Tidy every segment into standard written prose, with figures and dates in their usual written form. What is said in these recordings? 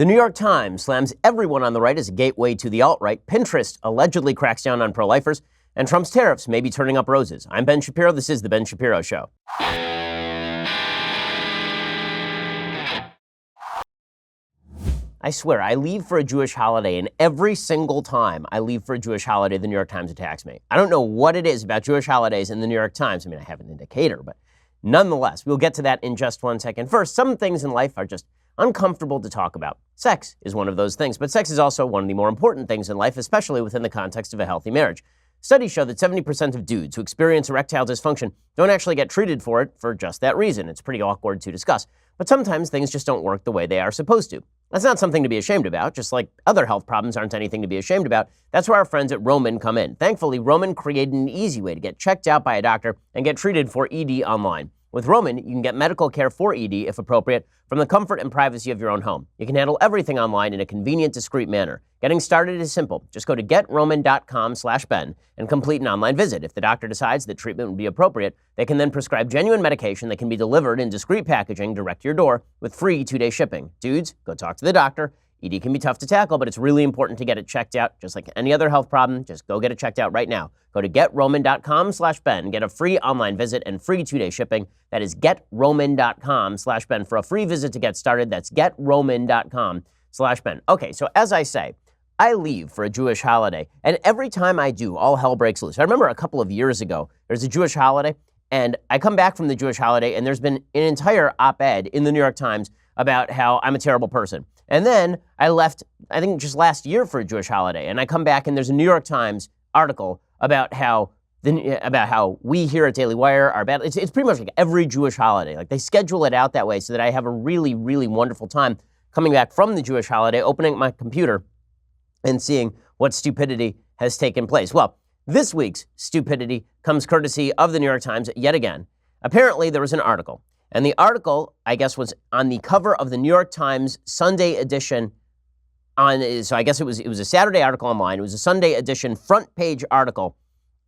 The New York Times slams everyone on the right as a gateway to the alt-right. Pinterest allegedly cracks down on pro-lifers. And Trump's tariffs may be turning up roses. I'm Ben Shapiro. This is The Ben Shapiro Show. I swear, I leave for a Jewish holiday, and every single time I leave for a Jewish holiday, the New York Times attacks me. I don't know what it is about Jewish holidays in the New York Times. I mean, I have an indicator, but nonetheless, we'll get to that in just 1 second. First, some things in life are just uncomfortable to talk about. Sex is one of those things, but sex is also one of the more important things in life, especially within the context of a healthy marriage. Studies show that 70% of dudes who experience erectile dysfunction don't actually get treated for it for just that reason. It's pretty awkward to discuss. But sometimes things just don't work the way they are supposed to. That's not something to be ashamed about, just like other health problems aren't anything to be ashamed about. That's where our friends at Roman come in. Thankfully, Roman created an easy way to get checked out by a doctor and get treated for ED online. With Roman, you can get medical care for ED, if appropriate, from the comfort and privacy of your own home. You can handle everything online in a convenient, discreet manner. Getting started is simple. Just go to GetRoman.com/Ben and complete an online visit. If the doctor decides that treatment would be appropriate, they can then prescribe genuine medication that can be delivered in discreet packaging direct to your door with free 2-day shipping. Dudes, go talk to the doctor. ED can be tough to tackle, but it's really important to get it checked out. Just like any other health problem, just go get it checked out right now. Go to GetRoman.com/Ben, get a free online visit and free 2-day shipping. That is GetRoman.com/Ben for a free visit to get started. That's GetRoman.com/Ben. Okay, so as I say, I leave for a Jewish holiday, and every time I do, all hell breaks loose. I remember a couple of years ago, there's a Jewish holiday, and I come back from the Jewish holiday, and there's been an entire op-ed in the New York Times about how I'm a terrible person. And then I left, I think just last year for a Jewish holiday, and I come back and there's a New York Times article about how we here at Daily Wire are bad. It's pretty much like every Jewish holiday. Like they schedule it out that way so that I have a really, really wonderful time coming back from the Jewish holiday, opening my computer and seeing what stupidity has taken place. Well, this week's stupidity comes courtesy of the New York Times yet again. Apparently there was an article. And the article, I guess, was on the cover of the New York Times Sunday edition. So I guess it was a Saturday article online. It was a Sunday edition front page article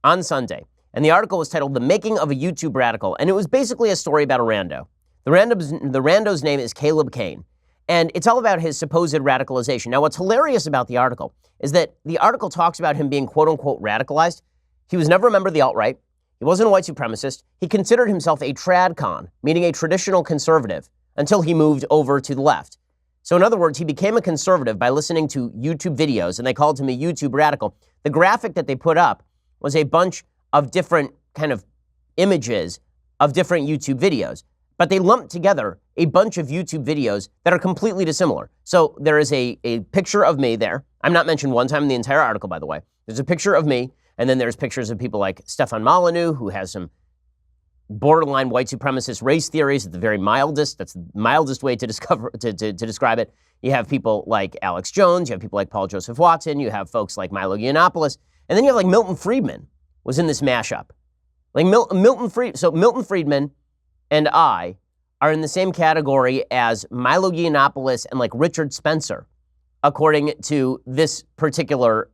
on Sunday. And the article was titled "The Making of a YouTube Radical." And it was basically a story about a rando. The rando's name is Caleb Kane. And it's all about his supposed radicalization. Now, what's hilarious about the article is that the article talks about him being quote unquote radicalized. He was never a member of the alt-right. He wasn't a white supremacist. He considered himself a tradcon, meaning a traditional conservative, until he moved over to the left. So in other words, he became a conservative by listening to YouTube videos, and they called him a YouTube radical. The graphic that they put up was a bunch of different kind of images of different YouTube videos, but they lumped together a bunch of YouTube videos that are completely dissimilar. So there is a picture of me there. I'm not mentioned one time in the entire article, by the way. There's a picture of me. And then there's pictures of people like Stefan Molyneux, who has some borderline white supremacist race theories at the very mildest. That's the mildest way to describe it. You have people like Alex Jones. You have people like Paul Joseph Watson. You have folks like Milo Yiannopoulos. And then you have like Milton Friedman was in this mashup. Like Milton Friedman and I are in the same category as Milo Yiannopoulos and like Richard Spencer, according to this particular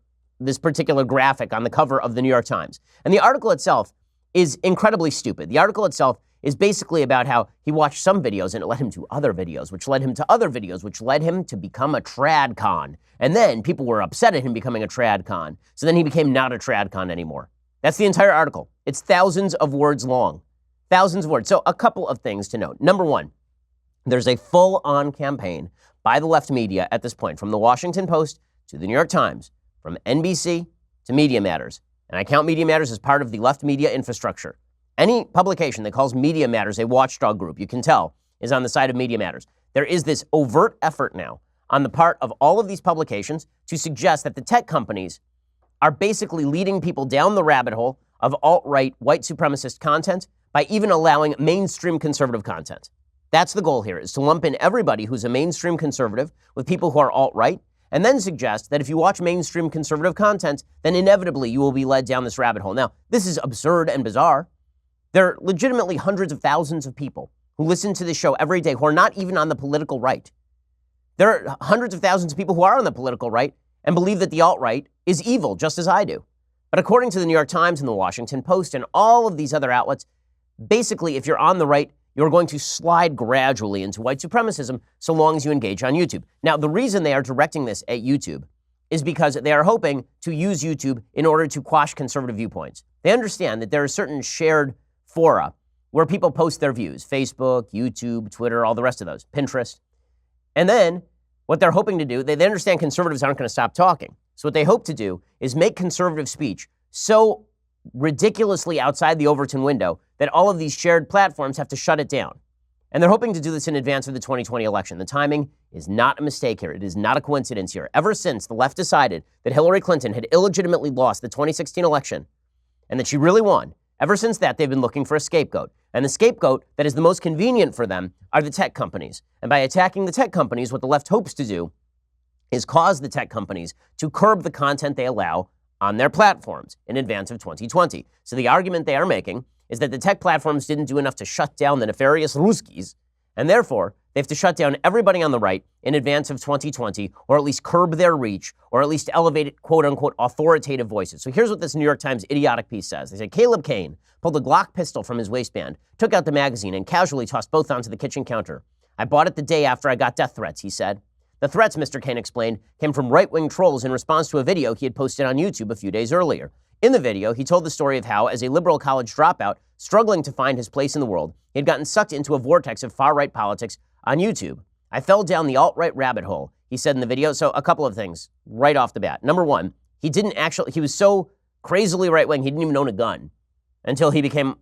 graphic on the cover of the New York Times. And the article itself is incredibly stupid. The article itself is basically about how he watched some videos and it led him to other videos, which led him to other videos, which led him to become a tradcon. And then people were upset at him becoming a tradcon. So then he became not a tradcon anymore. That's the entire article. It's thousands of words long. Thousands of words. So a couple of things to note. Number one, there's a full-on campaign by the left media at this point, from the Washington Post to the New York Times, from NBC to Media Matters. And I count Media Matters as part of the left media infrastructure. Any publication that calls Media Matters a watchdog group, you can tell, is on the side of Media Matters. There is this overt effort now on the part of all of these publications to suggest that the tech companies are basically leading people down the rabbit hole of alt-right white supremacist content by even allowing mainstream conservative content. That's the goal here, is to lump in everybody who's a mainstream conservative with people who are alt-right, and then suggest that if you watch mainstream conservative content, then inevitably you will be led down this rabbit hole. Now, this is absurd and bizarre. There are legitimately hundreds of thousands of people who listen to this show every day who are not even on the political right. There are hundreds of thousands of people who are on the political right and believe that the alt-right is evil, just as I do. But according to the New York Times and the Washington Post and all of these other outlets, basically, if you're on the right, you're going to slide gradually into white supremacism so long as you engage on YouTube. Now, the reason they are directing this at YouTube is because they are hoping to use YouTube in order to quash conservative viewpoints. They understand that there are certain shared fora where people post their views: Facebook, YouTube, Twitter, all the rest of those, Pinterest. And then what they're hoping to do, they understand conservatives aren't going to stop talking. So what they hope to do is make conservative speech so ridiculously outside the Overton window that all of these shared platforms have to shut it down. And they're hoping to do this in advance of the 2020 election. The timing is not a mistake here. It is not a coincidence here. Ever since the left decided that Hillary Clinton had illegitimately lost the 2016 election and that she really won, ever since that, they've been looking for a scapegoat. And the scapegoat that is the most convenient for them are the tech companies. And by attacking the tech companies, what the left hopes to do is cause the tech companies to curb the content they allow on their platforms in advance of 2020. So the argument they are making is that the tech platforms didn't do enough to shut down the nefarious Ruskies, and therefore they have to shut down everybody on the right in advance of 2020, or at least curb their reach, or at least elevate quote-unquote authoritative voices. So here's what this New York Times idiotic piece says. They say, Caleb Cain pulled a Glock pistol from his waistband, took out the magazine, and casually tossed both onto the kitchen counter. I bought it the day after I got death threats, he said. The threats, Mr. Cain explained, came from right-wing trolls in response to a video he had posted on YouTube a few days earlier. In the video, he told the story of how, as a liberal college dropout, struggling to find his place in the world, he had gotten sucked into a vortex of far-right politics on YouTube. I fell down the alt-right rabbit hole, he said in the video. So a couple of things right off the bat. Number one, he was so crazily right-wing, he didn't even own a gun until he became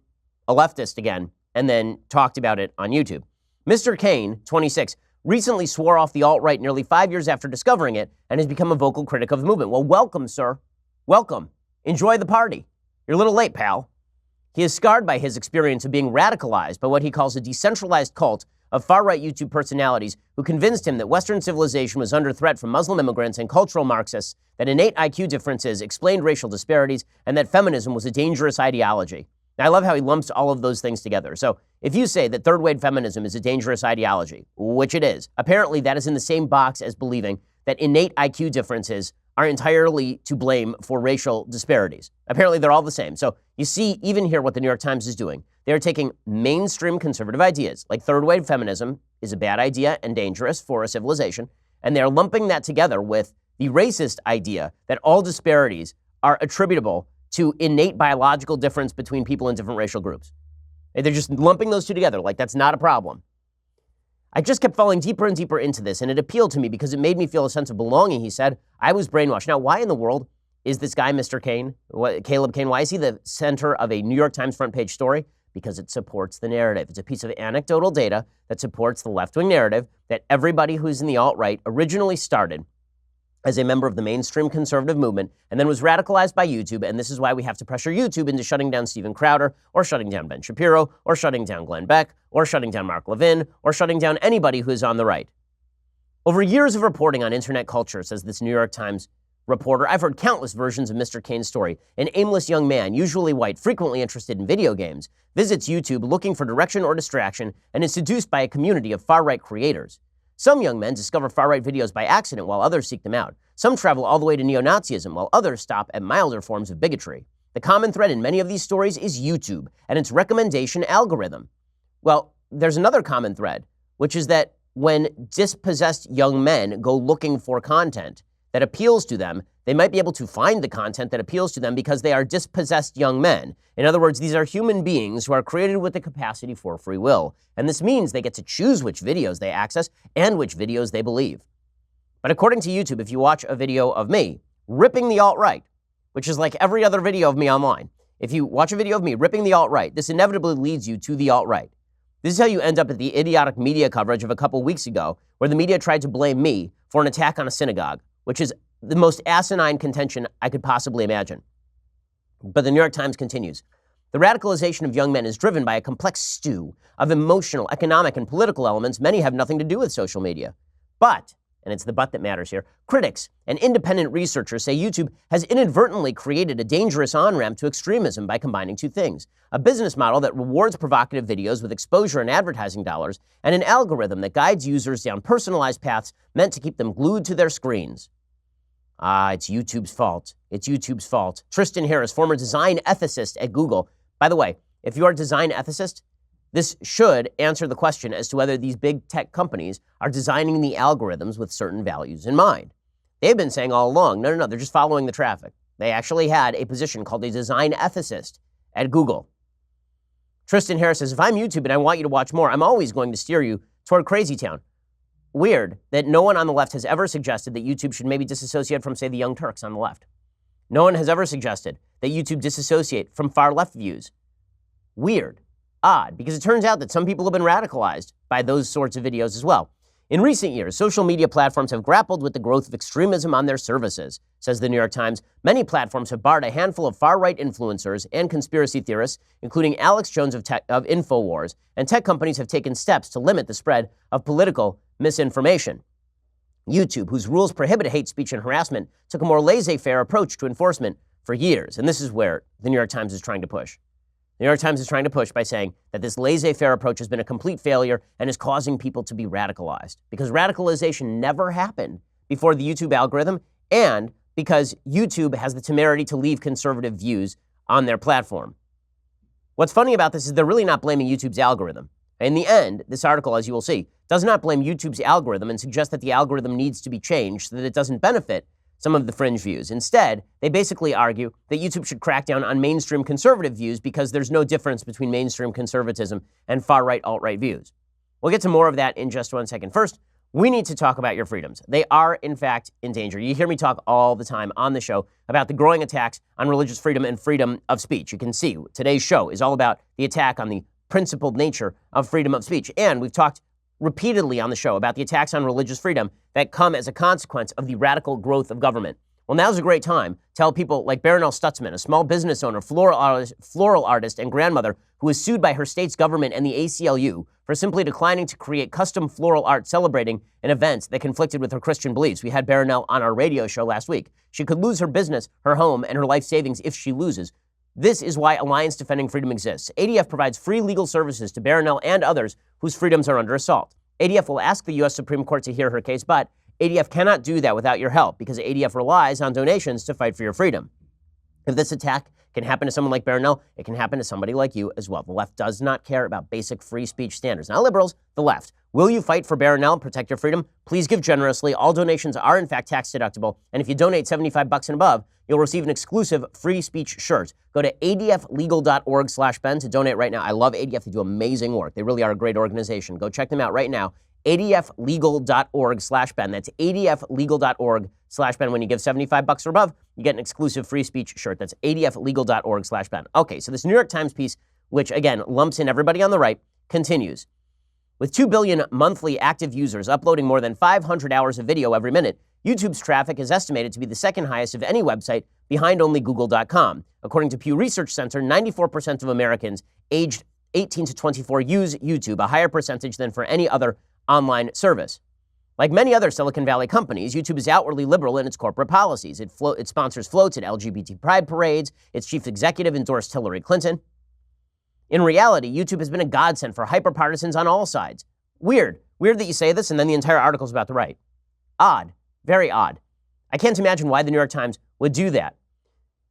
a leftist again and then talked about it on YouTube. Mr. Cain, 26, recently swore off the alt-right nearly 5 years after discovering it and has become a vocal critic of the movement. Well, welcome, sir. Welcome. Enjoy the party. You're a little late, pal. He is scarred by his experience of being radicalized by what he calls a decentralized cult of far-right YouTube personalities who convinced him that Western civilization was under threat from Muslim immigrants and cultural Marxists, that innate IQ differences explained racial disparities, and that feminism was a dangerous ideology. Now, I love how he lumps all of those things together. So if you say that third-wave feminism is a dangerous ideology, which it is, apparently that is in the same box as believing that innate IQ differences are entirely to blame for racial disparities. Apparently they're all the same. So you see even here what the New York Times is doing. They're taking mainstream conservative ideas, like third-wave feminism is a bad idea and dangerous for a civilization, and they're lumping that together with the racist idea that all disparities are attributable to innate biological difference between people in different racial groups. They're just lumping those two together like that's not a problem. I just kept falling deeper and deeper into this, and it appealed to me because it made me feel a sense of belonging, he said. I was brainwashed. Now, why in the world is this guy, Mr. Cain, Caleb Cain, why is he the center of a New York Times front page story? Because it supports the narrative. It's a piece of anecdotal data that supports the left-wing narrative that everybody who's in the alt-right originally started as a member of the mainstream conservative movement and then was radicalized by YouTube, and this is why we have to pressure YouTube into shutting down Steven Crowder or shutting down Ben Shapiro or shutting down Glenn Beck or shutting down Mark Levin or shutting down anybody who is on the right. Over years of reporting on internet culture, says this New York Times reporter, I've heard countless versions of Mr. Cain's story. An aimless young man, usually white, frequently interested in video games, visits YouTube looking for direction or distraction and is seduced by a community of far-right creators. Some young men discover far-right videos by accident while others seek them out. Some travel all the way to neo-Nazism while others stop at milder forms of bigotry. The common thread in many of these stories is YouTube and its recommendation algorithm. Well, there's another common thread, which is that when dispossessed young men go looking for content that appeals to them, they might be able to find the content that appeals to them because they are dispossessed young men. In other words, these are human beings who are created with the capacity for free will. And this means they get to choose which videos they access and which videos they believe. But according to YouTube, if you watch a video of me ripping the alt-right, which is like every other video of me online, if you watch a video of me ripping the alt-right, this inevitably leads you to the alt-right. This is how you end up at the idiotic media coverage of a couple weeks ago, where the media tried to blame me for an attack on a synagogue, which is the most asinine contention I could possibly imagine. But the New York Times continues. The radicalization of young men is driven by a complex stew of emotional, economic, and political elements many have nothing to do with social media. But, and it's the but that matters here, critics and independent researchers say YouTube has inadvertently created a dangerous on-ramp to extremism by combining two things: a business model that rewards provocative videos with exposure and advertising dollars, and an algorithm that guides users down personalized paths meant to keep them glued to their screens. It's YouTube's fault. It's YouTube's fault. Tristan Harris, former design ethicist at Google. By the way, if you are a design ethicist, This should answer the question as to whether these big tech companies are designing the algorithms with certain values in mind. They've been saying all along, no, they're just following the traffic. They actually had a position called a design ethicist at Google. Tristan Harris says, if I'm YouTube and I want you to watch more, I'm always going to steer you toward Crazy Town. Weird that no one on the left has ever suggested that YouTube should maybe disassociate from, say, the Young Turks on the left. No one has ever suggested that YouTube disassociate from far left views. Weird. Odd, because it turns out that some people have been radicalized by those sorts of videos as well. In recent years, social media platforms have grappled with the growth of extremism on their services, says the New York Times. Many platforms have barred a handful of far-right influencers and conspiracy theorists, including Alex Jones of InfoWars, and tech companies have taken steps to limit the spread of political misinformation. YouTube, whose rules prohibit hate speech and harassment, took a more laissez-faire approach to enforcement for years, and this is where the New York Times is trying to push. The New York Times is trying to push by saying that this laissez-faire approach has been a complete failure and is causing people to be radicalized, because radicalization never happened before the YouTube algorithm, and because YouTube has the temerity to leave conservative views on their platform. What's funny about this is they're really not blaming YouTube's algorithm. In the end, this article, as you will see, does not blame YouTube's algorithm and suggest that the algorithm needs to be changed so that it doesn't benefit some of the fringe views. Instead, they basically argue that YouTube should crack down on mainstream conservative views because there's no difference between mainstream conservatism and far-right, alt-right views. We'll get to more of that in just 1 second. First, we need to talk about your freedoms. They are, in fact, in danger. You hear me talk all the time on the show about the growing attacks on religious freedom and freedom of speech. You can see today's show is all about the attack on the principled nature of freedom of speech. And we've talked repeatedly on the show about the attacks on religious freedom that come as a consequence of the radical growth of government. Well, now's a great time to tell people like Baronelle Stutzman, a small business owner, floral artist, and grandmother who was sued by her state's government and the ACLU for simply declining to create custom floral art celebrating an event that conflicted with her Christian beliefs. We had Baronelle on our radio show last week. She could lose her business, her home, and her life savings if she loses. This is why Alliance Defending Freedom exists. ADF provides free legal services to Baronelle and others whose freedoms are under assault. ADF will ask the U.S. Supreme Court to hear her case, but ADF cannot do that without your help because ADF relies on donations to fight for your freedom. If this attack can happen to someone like Baronelle, it can happen to somebody like you as well. The left does not care about basic free speech standards. Not liberals, the left. Will you fight for Baronelle and protect your freedom? Please give generously. All donations are in fact tax deductible. And if you donate $75 and above, you'll receive an exclusive free speech shirt. Go to adflegal.org/Ben to donate right now. I love ADF. They do amazing work. They really are a great organization. Go check them out right now. adflegal.org/Ben. That's adflegal.org/Ben. When you give $75 or above, you get an exclusive free speech shirt. That's adflegal.org/Ben. Okay, so this New York Times piece, which again lumps in everybody on the right, continues. With 2 billion monthly active users uploading more than 500 hours of video every minute, YouTube's traffic is estimated to be the second highest of any website, behind only Google.com. According to Pew Research Center, 94% of Americans aged 18 to 24 use YouTube, a higher percentage than for any other online service. Like many other Silicon Valley companies, YouTube is outwardly liberal in its corporate policies. It sponsors floats at LGBT pride parades. Its chief executive endorsed Hillary Clinton. In reality, YouTube has been a godsend for hyper-partisans on all sides. Weird. Weird that you say this and then the entire article is about the right. Odd. Very odd. I can't imagine why the New York Times would do that.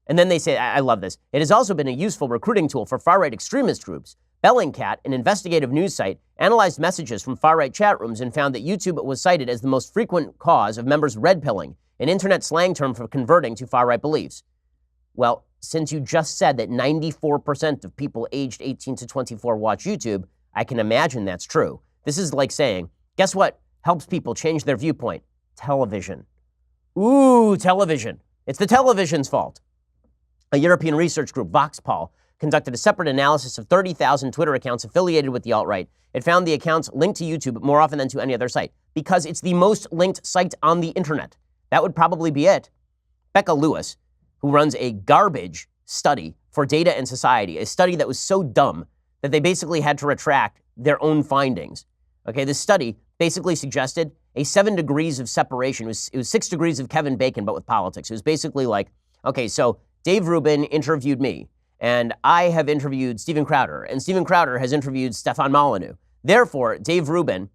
And then they say, I love this, it has also been a useful recruiting tool for far-right extremist groups. Bellingcat, an investigative news site, analyzed messages from far-right chat rooms and found that YouTube was cited as the most frequent cause of members red-pilling, an internet slang term for converting to far-right beliefs. Well, since you just said that 94% of people aged 18 to 24 watch YouTube, I can imagine that's true. This is like saying, guess what helps people change their viewpoint? Television. Ooh, television. It's the television's fault. A European research group, Voxpol, conducted a separate analysis of 30,000 Twitter accounts affiliated with the alt-right. It found the accounts linked to YouTube more often than to any other site because it's the most linked site on the internet. That would probably be it. Becca Lewis, who runs a garbage study for Data and Society, a study that was so dumb that they basically had to retract their own findings. Okay, this study basically suggested a 7 degrees of separation. It was 6 degrees of Kevin Bacon, but with politics. It was basically like, okay, so Dave Rubin interviewed me, and I have interviewed Steven Crowder, and Steven Crowder has interviewed Stefan Molyneux. Therefore, Dave Rubin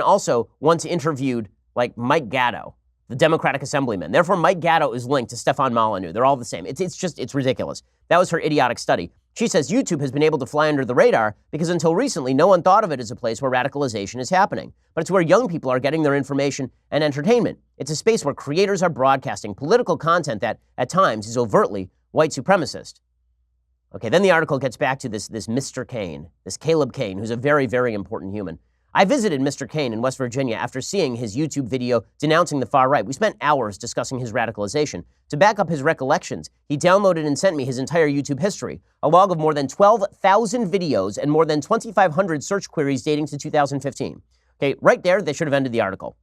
also once interviewed like Mike Gatto, the Democratic Assemblyman. Therefore, Mike Gatto is linked to Stefan Molyneux. They're all the same. It's ridiculous. That was her idiotic study. She says YouTube has been able to fly under the radar because until recently, no one thought of it as a place where radicalization is happening. But it's where young people are getting their information and entertainment. It's a space where creators are broadcasting political content that, at times, is overtly white supremacist. Okay, then the article gets back to this Mr. Kane, this Caleb Kane, who's a very, very important human. I visited Mr. Kane in West Virginia after seeing his YouTube video denouncing the far right. We spent hours discussing his radicalization. To back up his recollections, he downloaded and sent me his entire YouTube history, a log of more than 12,000 videos and more than 2,500 search queries dating to 2015. Okay, right there, they should have ended the article.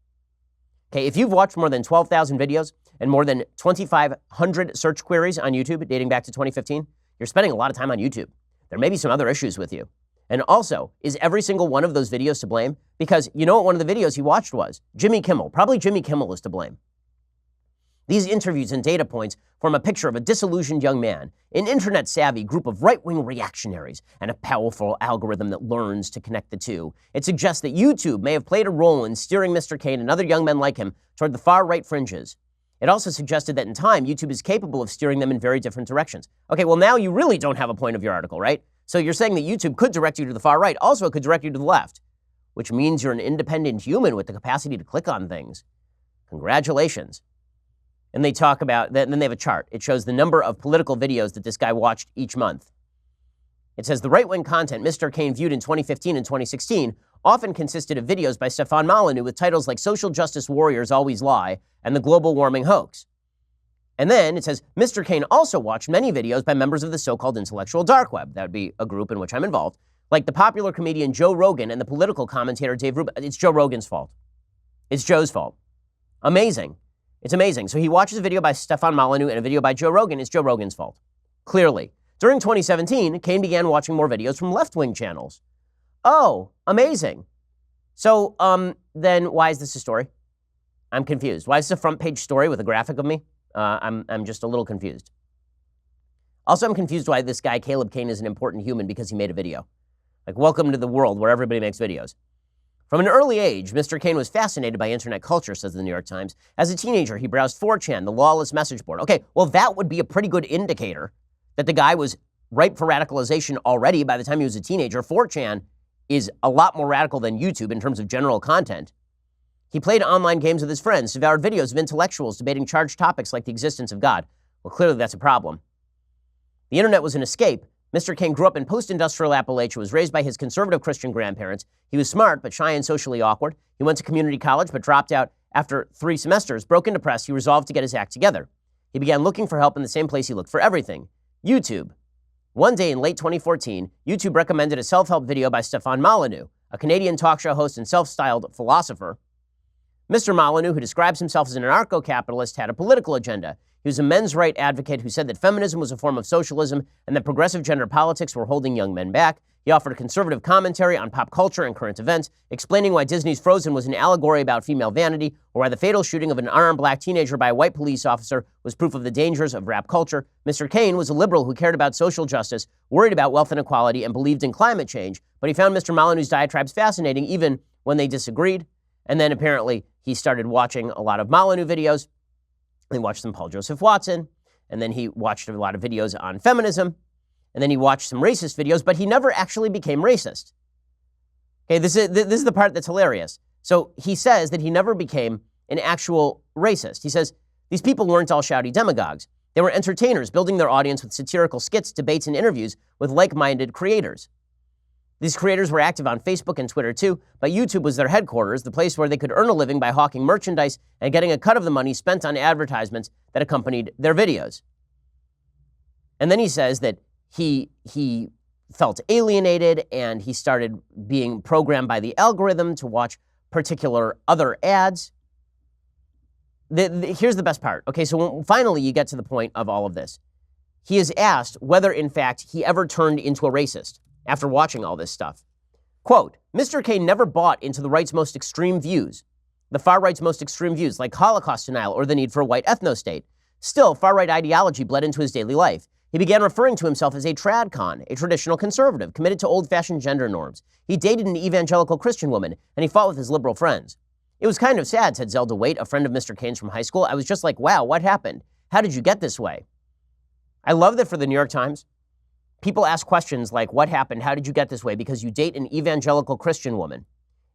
Okay, if you've watched more than 12,000 videos and more than 2,500 search queries on YouTube dating back to 2015, you're spending a lot of time on YouTube. There may be some other issues with you. And also, is every single one of those videos to blame? Because you know what one of the videos he watched was? Jimmy Kimmel. Probably Jimmy Kimmel is to blame. These interviews and data points form a picture of a disillusioned young man, an internet-savvy group of right-wing reactionaries, and a powerful algorithm that learns to connect the two. It suggests that YouTube may have played a role in steering Mr. Kane and other young men like him toward the far-right fringes. It also suggested that in time, YouTube is capable of steering them in very different directions. Okay, well now you really don't have a point of your article, right? So you're saying that YouTube could direct you to the far right. Also, it could direct you to the left, which means you're an independent human with the capacity to click on things. Congratulations. And they talk about, then they have a chart. It shows the number of political videos that this guy watched each month. It says the right-wing content Mr. Kane viewed in 2015 and 2016 often consisted of videos by Stefan Molyneux with titles like Social Justice Warriors Always Lie and The Global Warming Hoax. And then it says, Mr. Kane also watched many videos by members of the so-called intellectual dark web. That would be a group in which I'm involved, like the popular comedian Joe Rogan and the political commentator Dave Rubin. It's Joe Rogan's fault. It's Joe's fault. Amazing. It's amazing. So he watches a video by Stefan Molyneux and a video by Joe Rogan. It's Joe Rogan's fault. Clearly. During 2017, Kane began watching more videos from left-wing channels. Oh, amazing. So then why is this a story? I'm confused. Why is this a front-page story with a graphic of me? I'm just a little confused. Also, I'm confused why this guy, Caleb Kane, is an important human because he made a video. Like, welcome to the world where everybody makes videos. From an early age, Mr. Kane was fascinated by internet culture, says the New York Times. As a teenager, he browsed 4chan, the lawless message board. Okay, well, that would be a pretty good indicator that the guy was ripe for radicalization already by the time he was a teenager. 4chan is a lot more radical than YouTube in terms of general content. He played online games with his friends, devoured videos of intellectuals debating charged topics like the existence of God. Well, clearly that's a problem. The internet was an escape. Mr. Kane grew up in post-industrial Appalachia, was raised by his conservative Christian grandparents. He was smart, but shy and socially awkward. He went to community college, but dropped out after 3 semesters. Broken depressed, he resolved to get his act together. He began looking for help in the same place he looked for everything, YouTube. One day in late 2014, YouTube recommended a self-help video by Stefan Molyneux, a Canadian talk show host and self-styled philosopher. Mr. Molyneux, who describes himself as an anarcho-capitalist, had a political agenda. He was a men's right advocate who said that feminism was a form of socialism and that progressive gender politics were holding young men back. He offered a conservative commentary on pop culture and current events, explaining why Disney's Frozen was an allegory about female vanity, or why the fatal shooting of an unarmed black teenager by a white police officer was proof of the dangers of rap culture. Mr. Kane was a liberal who cared about social justice, worried about wealth inequality, and believed in climate change, but he found Mr. Molyneux's diatribes fascinating even when they disagreed. And then apparently he started watching a lot of Molyneux videos. He watched some Paul Joseph Watson, and then he watched a lot of videos on feminism, and then he watched some racist videos, but he never actually became racist. Okay, this is the part that's hilarious. So he says that he never became an actual racist. He says, these people weren't all shouty demagogues. They were entertainers, building their audience with satirical skits, debates, and interviews with like-minded creators. These creators were active on Facebook and Twitter too, but YouTube was their headquarters, the place where they could earn a living by hawking merchandise and getting a cut of the money spent on advertisements that accompanied their videos. And then he says that he felt alienated and he started being programmed by the algorithm to watch particular other ads. Here's the best part. Okay, so finally you get to the point of all of this. He is asked whether, in fact, he ever turned into a racist after watching all this stuff. Quote, Mr. Kane never bought into the right's most extreme views, the far right's most extreme views, like Holocaust denial or the need for a white ethno-state. Still, far-right ideology bled into his daily life. He began referring to himself as a tradcon, a traditional conservative, committed to old-fashioned gender norms. He dated an evangelical Christian woman, and he fought with his liberal friends. It was kind of sad, said Zelda Waite, a friend of Mr. Kane's from high school. I was just like, wow, what happened? How did you get this way? I love that for the New York Times, people ask questions like, what happened? How did you get this way? Because you date an evangelical Christian woman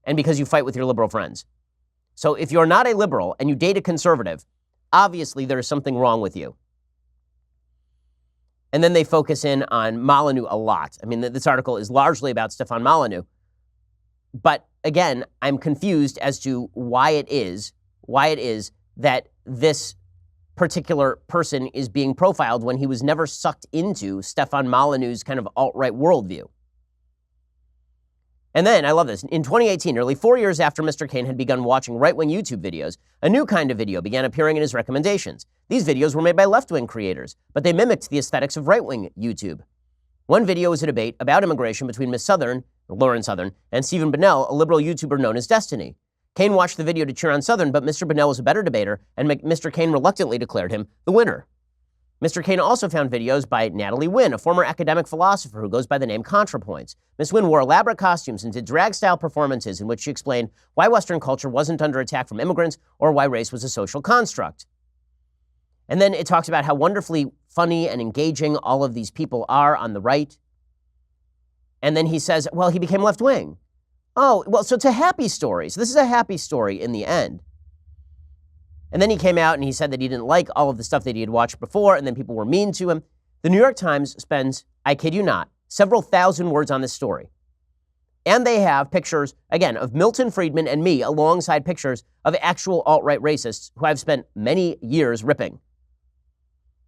and because you fight with your liberal friends. So if you're not a liberal and you date a conservative, obviously there is something wrong with you. And then they focus in on Molyneux a lot. I mean, this article is largely about Stefan Molyneux. But again, I'm confused as to why it is that this particular person is being profiled when he was never sucked into Stefan Molyneux's kind of alt-right worldview. And then, I love this, in 2018, nearly 4 years after Mr. Cain had begun watching right-wing YouTube videos, a new kind of video began appearing in his recommendations. These videos were made by left-wing creators, but they mimicked the aesthetics of right-wing YouTube. One video was a debate about immigration between Lauren Southern, and Stephen Bunnell, a liberal YouTuber known as Destiny. Cain watched the video to cheer on Southern, but Mr. Bunnell was a better debater, and Mr. Cain reluctantly declared him the winner. Mr. Cain also found videos by Natalie Wynn, a former academic philosopher who goes by the name ContraPoints. Ms. Wynn wore elaborate costumes and did drag-style performances in which she explained why Western culture wasn't under attack from immigrants or why race was a social construct. And then it talks about how wonderfully funny and engaging all of these people are on the right. And then he says, well, he became left-wing. Oh, well, so it's a happy story. So this is a happy story in the end. And then he came out and he said that he didn't like all of the stuff that he had watched before, and then people were mean to him. The New York Times spends, I kid you not, several thousand words on this story. And they have pictures, again, of Milton Friedman and me alongside pictures of actual alt-right racists who I've spent many years ripping.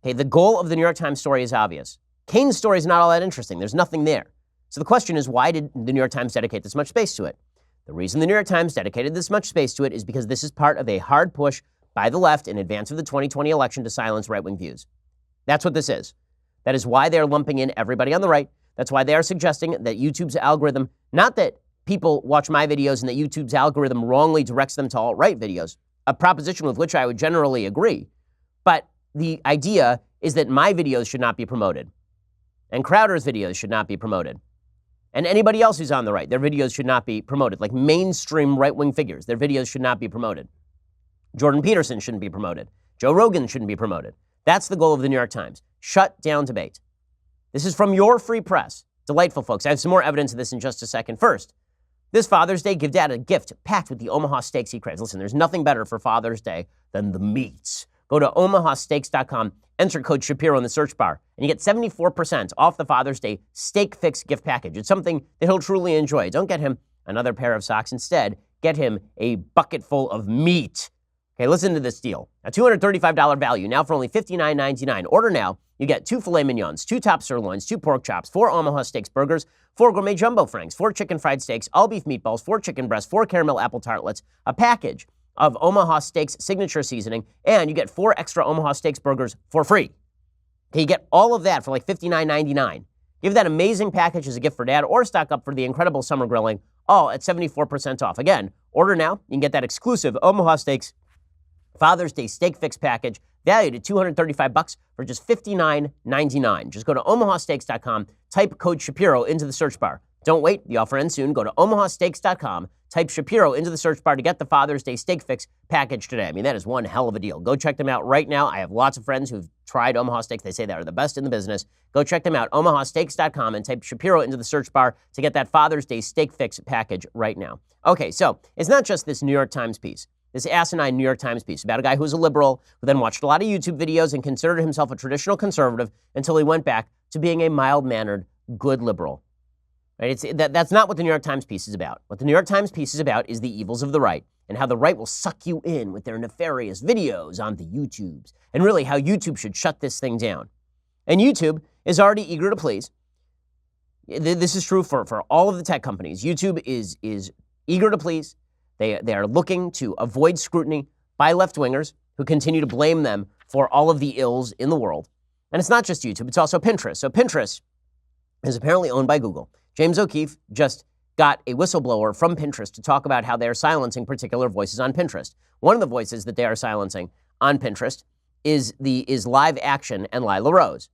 Okay, the goal of the New York Times story is obvious. Cain's story is not all that interesting. There's nothing there. So the question is, why did the New York Times dedicate this much space to it? The reason the New York Times dedicated this much space to it is because this is part of a hard push by the left in advance of the 2020 election to silence right-wing views. That's what this is. That is why they're lumping in everybody on the right. That's why they are suggesting that YouTube's algorithm, not that people watch my videos and that YouTube's algorithm wrongly directs them to alt-right videos, a proposition with which I would generally agree. But the idea is that my videos should not be promoted. And Crowder's videos should not be promoted. And anybody else who's on the right, their videos should not be promoted. Like mainstream right-wing figures, their videos should not be promoted. Jordan Peterson shouldn't be promoted. Joe Rogan shouldn't be promoted. That's the goal of the New York Times. Shut down debate. This is from your free press. Delightful, folks. I have some more evidence of this in just a second. First, this Father's Day, give Dad a gift packed with the Omaha steaks he craves. Listen, there's nothing better for Father's Day than the meats. Go to omahasteaks.com, enter code Shapiro in the search bar, and you get 74% off the Father's Day Steak Fix gift package. It's something that he'll truly enjoy. Don't get him another pair of socks. Instead, get him a bucket full of meat. Okay, listen to this deal. A $235 value, now for only $59.99. Order now. You get 2 filet mignons, 2 top sirloins, 2 pork chops, 4 Omaha Steaks burgers, 4 gourmet jumbo franks, 4 chicken fried steaks, all beef meatballs, 4 chicken breasts, 4 caramel apple tartlets, a package of Omaha Steaks signature seasoning, and you get 4 extra Omaha Steaks burgers for free. Okay, you get all of that for like $59.99. Give that amazing package as a gift for Dad or stock up for the incredible summer grilling, all at 74% off. Again, order now. You can get that exclusive Omaha Steaks Father's Day Steak Fix package valued at $235 for just $59.99. Just go to omahasteaks.com, type code Shapiro into the search bar. Don't wait, the offer ends soon. Go to omahasteaks.com, type Shapiro into the search bar to get the Father's Day Steak Fix package today. I mean, that is one hell of a deal. Go check them out right now. I have lots of friends who've tried Omaha Steaks. They say they are the best in the business. Go check them out, omahasteaks.com, and type Shapiro into the search bar to get that Father's Day Steak Fix package right now. Okay, so it's not just this New York Times piece. This asinine New York Times piece about a guy who was a liberal, who then watched a lot of YouTube videos and considered himself a traditional conservative until he went back to being a mild-mannered, good liberal. Right? That's not what the New York Times piece is about. What the New York Times piece is about is the evils of the right and how the right will suck you in with their nefarious videos on the YouTubes, and really how YouTube should shut this thing down. And YouTube is already eager to please. This is true for all of the tech companies. YouTube is eager to please. They are looking to avoid scrutiny by left-wingers who continue to blame them for all of the ills in the world. And it's not just YouTube, it's also Pinterest. So Pinterest is apparently owned by Google. James O'Keefe just got a whistleblower from Pinterest to talk about how they're silencing particular voices on Pinterest. One of the voices that they are silencing on Pinterest is Live Action and Lila Rose.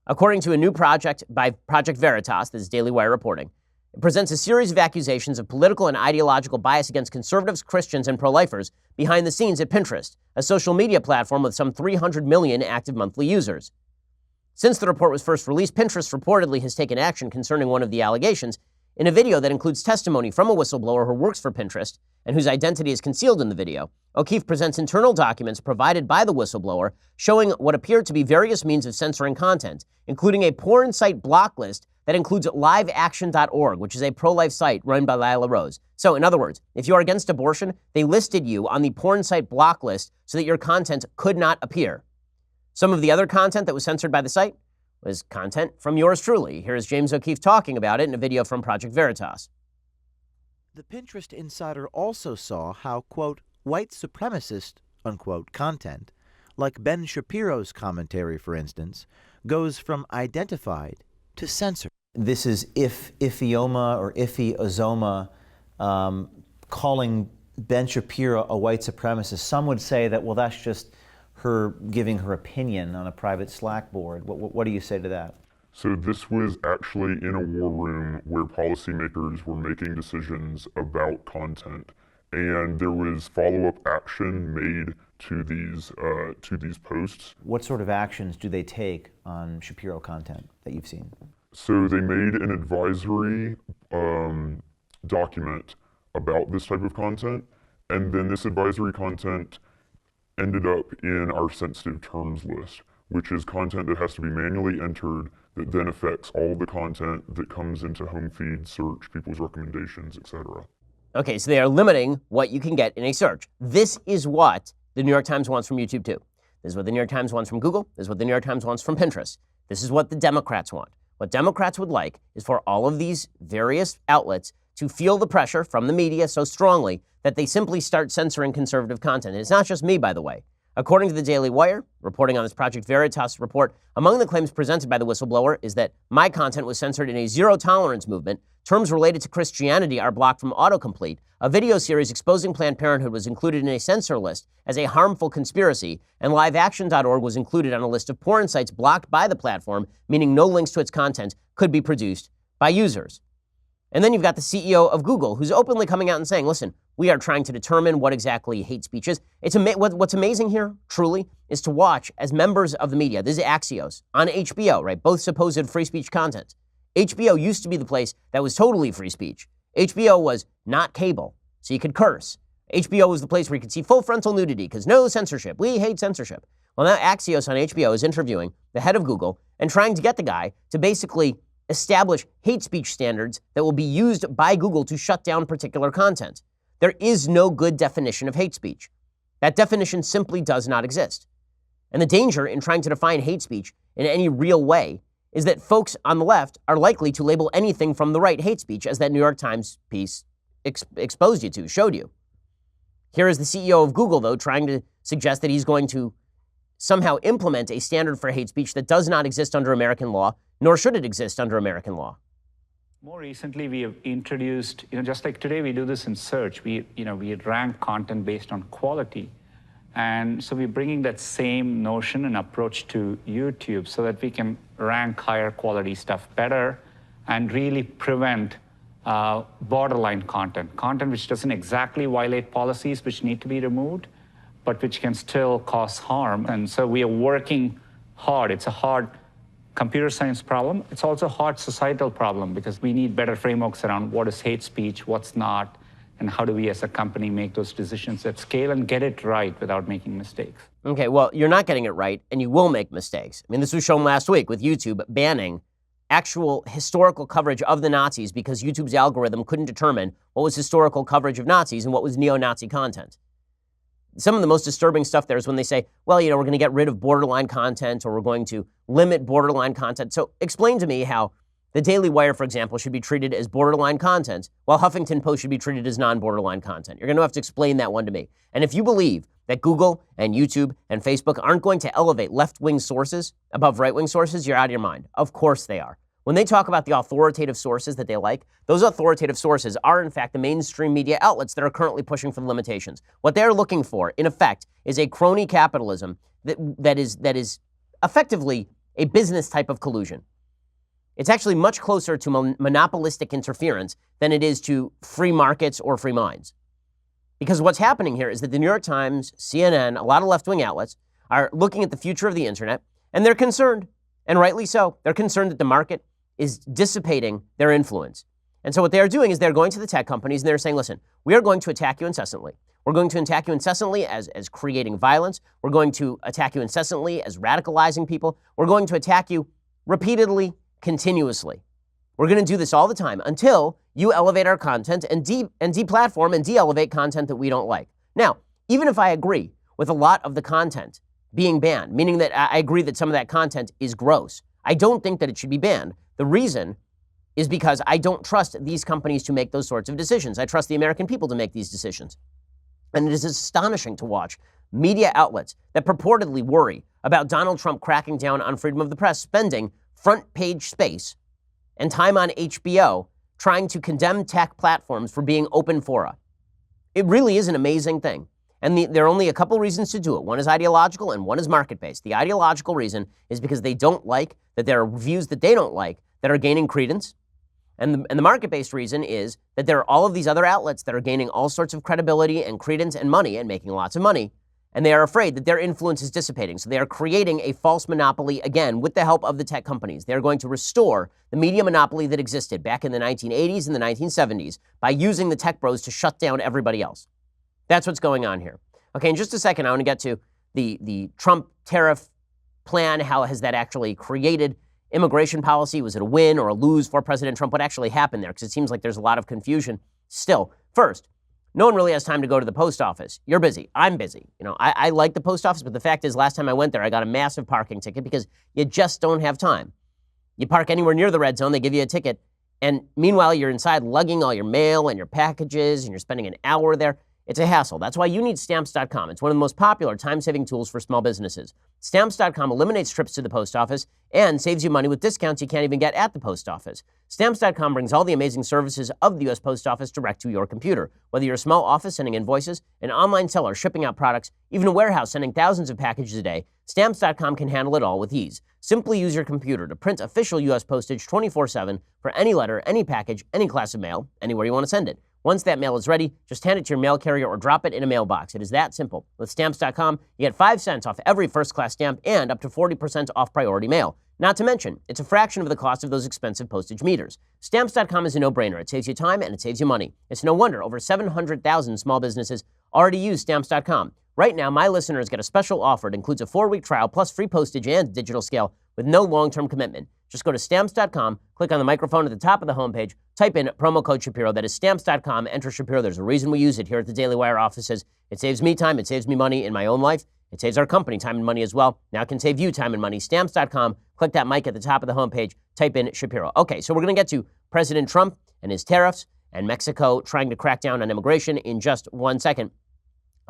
According to a new project by Project Veritas, this is Daily Wire reporting, it presents a series of accusations of political and ideological bias against conservatives, Christians, and pro-lifers behind the scenes at Pinterest, a social media platform with some 300 million active monthly users. Since the report was first released, Pinterest reportedly has taken action concerning one of the allegations in a video that includes testimony from a whistleblower who works for Pinterest and whose identity is concealed in the video. O'Keefe presents internal documents provided by the whistleblower showing what appeared to be various means of censoring content, including a porn site block list that includes liveaction.org, which is a pro-life site run by Lila Rose. So, in other words, if you are against abortion, they listed you on the porn site block list so that your content could not appear. Some of the other content that was censored by the site was content from yours truly. Here's James O'Keefe talking about it in a video from Project Veritas. The Pinterest insider also saw how, quote, white supremacist, unquote, content, like Ben Shapiro's commentary, for instance, goes from identified to censored. This is Ifioma or Ifi Ozoma calling Ben Shapiro a white supremacist. Some would say that, well, that's just her giving her opinion on a private Slack board. What do you say to that? So this was actually in a war room where policymakers were making decisions about content, and there was follow-up action made to these posts. What sort of actions do they take on Shapiro content that you've seen? So they made an advisory document about this type of content, and then this advisory content ended up in our sensitive terms list, which is content that has to be manually entered that then affects all of the content that comes into home feed, search, people's recommendations, etc. Okay, so they are limiting what you can get in a search. This is what the New York Times wants from YouTube too. This is what the New York Times wants from Google. This is what the New York Times wants from Pinterest. This is what the Democrats want. What Democrats would like is for all of these various outlets to feel the pressure from the media so strongly that they simply start censoring conservative content. And it's not just me, by the way. According to the Daily Wire, reporting on this Project Veritas report, among the claims presented by the whistleblower is that my content was censored in a zero-tolerance movement, terms related to Christianity are blocked from autocomplete, a video series exposing Planned Parenthood was included in a censor list as a harmful conspiracy, and liveaction.org was included on a list of porn sites blocked by the platform, meaning no links to its content could be produced by users. And then you've got the CEO of Google, who's openly coming out and saying, listen, we are trying to determine what exactly hate speech is. What's amazing here, truly, is to watch as members of the media, this is Axios, on HBO, right, both supposed free speech content. HBO used to be the place that was totally free speech. HBO was not cable, so you could curse. HBO was the place where you could see full frontal nudity, because no censorship. We hate censorship. Well, now Axios on HBO is interviewing the head of Google and trying to get the guy to basically establish hate speech standards that will be used by Google to shut down particular content. There is no good definition of hate speech. That definition simply does not exist. And the danger in trying to define hate speech in any real way is that folks on the left are likely to label anything from the right hate speech, as that New York Times piece exposed you to, showed you. Here is the CEO of Google, though, trying to suggest that he's going to somehow implement a standard for hate speech that does not exist under American law, nor should it exist under American law. More recently, we have introduced, just like today we do this in search, we rank content based on quality. And so we're bringing that same notion and approach to YouTube so that we can rank higher quality stuff better and really prevent borderline content which doesn't exactly violate policies which need to be removed, but which can still cause harm. And so we are working hard. It's a hard computer science problem. It's also a hard societal problem because we need better frameworks around what is hate speech, what's not, and how do we as a company make those decisions at scale and get it right without making mistakes. Okay, well, you're not getting it right, and you will make mistakes. I mean, this was shown last week with YouTube banning actual historical coverage of the Nazis because YouTube's algorithm couldn't determine what was historical coverage of Nazis and what was neo-Nazi content. Some of the most disturbing stuff there is when they say, well, we're going to get rid of borderline content or we're going to limit borderline content. So explain to me how the Daily Wire, for example, should be treated as borderline content, while Huffington Post should be treated as non-borderline content. You're going to have to explain that one to me. And if you believe that Google and YouTube and Facebook aren't going to elevate left-wing sources above right-wing sources, you're out of your mind. Of course they are. When they talk about the authoritative sources that they like, those authoritative sources are, in fact, the mainstream media outlets that are currently pushing for the limitations. What they're looking for, in effect, is a crony capitalism that is effectively a business type of collusion. It's actually much closer to monopolistic interference than it is to free markets or free minds. Because what's happening here is that the New York Times, CNN, a lot of left-wing outlets are looking at the future of the internet, and they're concerned. And rightly so. They're concerned that the market is dissipating their influence. And so what they're doing is they're going to the tech companies and they're saying, listen, we are going to attack you incessantly. We're going to attack you incessantly as creating violence. We're going to attack you incessantly as radicalizing people. We're going to attack you repeatedly, continuously. We're going to do this all the time until you elevate our content and deplatform and de-elevate content that we don't like. Now, even if I agree with a lot of the content being banned, meaning that I agree that some of that content is gross, I don't think that it should be banned. The reason is because I don't trust these companies to make those sorts of decisions. I trust the American people to make these decisions. And it is astonishing to watch media outlets that purportedly worry about Donald Trump cracking down on freedom of the press spending front page space and time on HBO trying to condemn tech platforms for being open fora. It really is an amazing thing. And there are only a couple reasons to do it. One is ideological and one is market-based. The ideological reason is because they don't like that there are views that they don't like that are gaining credence. And the market-based reason is that there are all of these other outlets that are gaining all sorts of credibility and credence and money and making lots of money. And they are afraid that their influence is dissipating. So they are creating a false monopoly again with the help of the tech companies. They are going to restore the media monopoly that existed back in the 1980s and the 1970s by using the tech bros to shut down everybody else. That's what's going on here. Okay, in just a second, I want to get to the Trump tariff plan. How has that actually created immigration policy? Was it a win or a lose for President Trump? What actually happened there? Because it seems like there's a lot of confusion still. First, no one really has time to go to the post office. You're busy. I'm busy. I like the post office, but the fact is last time I went there, I got a massive parking ticket because you just don't have time. You park anywhere near the red zone, they give you a ticket. And meanwhile, you're inside lugging all your mail and your packages and you're spending an hour there. It's a hassle. That's why you need Stamps.com. It's one of the most popular time-saving tools for small businesses. Stamps.com eliminates trips to the post office and saves you money with discounts you can't even get at the post office. Stamps.com brings all the amazing services of the U.S. Post Office direct to your computer. Whether you're a small office sending invoices, an online seller shipping out products, even a warehouse sending thousands of packages a day, Stamps.com can handle it all with ease. Simply use your computer to print official U.S. postage 24/7 for any letter, any package, any class of mail, anywhere you want to send it. Once that mail is ready, just hand it to your mail carrier or drop it in a mailbox. It is that simple. With Stamps.com, you get 5 cents off every first-class stamp and up to 40% off priority mail. Not to mention, it's a fraction of the cost of those expensive postage meters. Stamps.com is a no-brainer. It saves you time and it saves you money. It's no wonder over 700,000 small businesses already use Stamps.com. Right now, my listeners get a special offer. It includes a 4-week trial plus free postage and digital scale with no long-term commitment. Just go to Stamps.com, click on the microphone at the top of the homepage, type in promo code Shapiro. That is Stamps.com, enter Shapiro. There's a reason we use it here at the Daily Wire offices. It saves me time, it saves me money in my own life. It saves our company time and money as well. Now it can save you time and money. Stamps.com, click that mic at the top of the homepage, type in Shapiro. Okay, so we're going to get to President Trump and his tariffs and Mexico trying to crack down on immigration in just 1 second.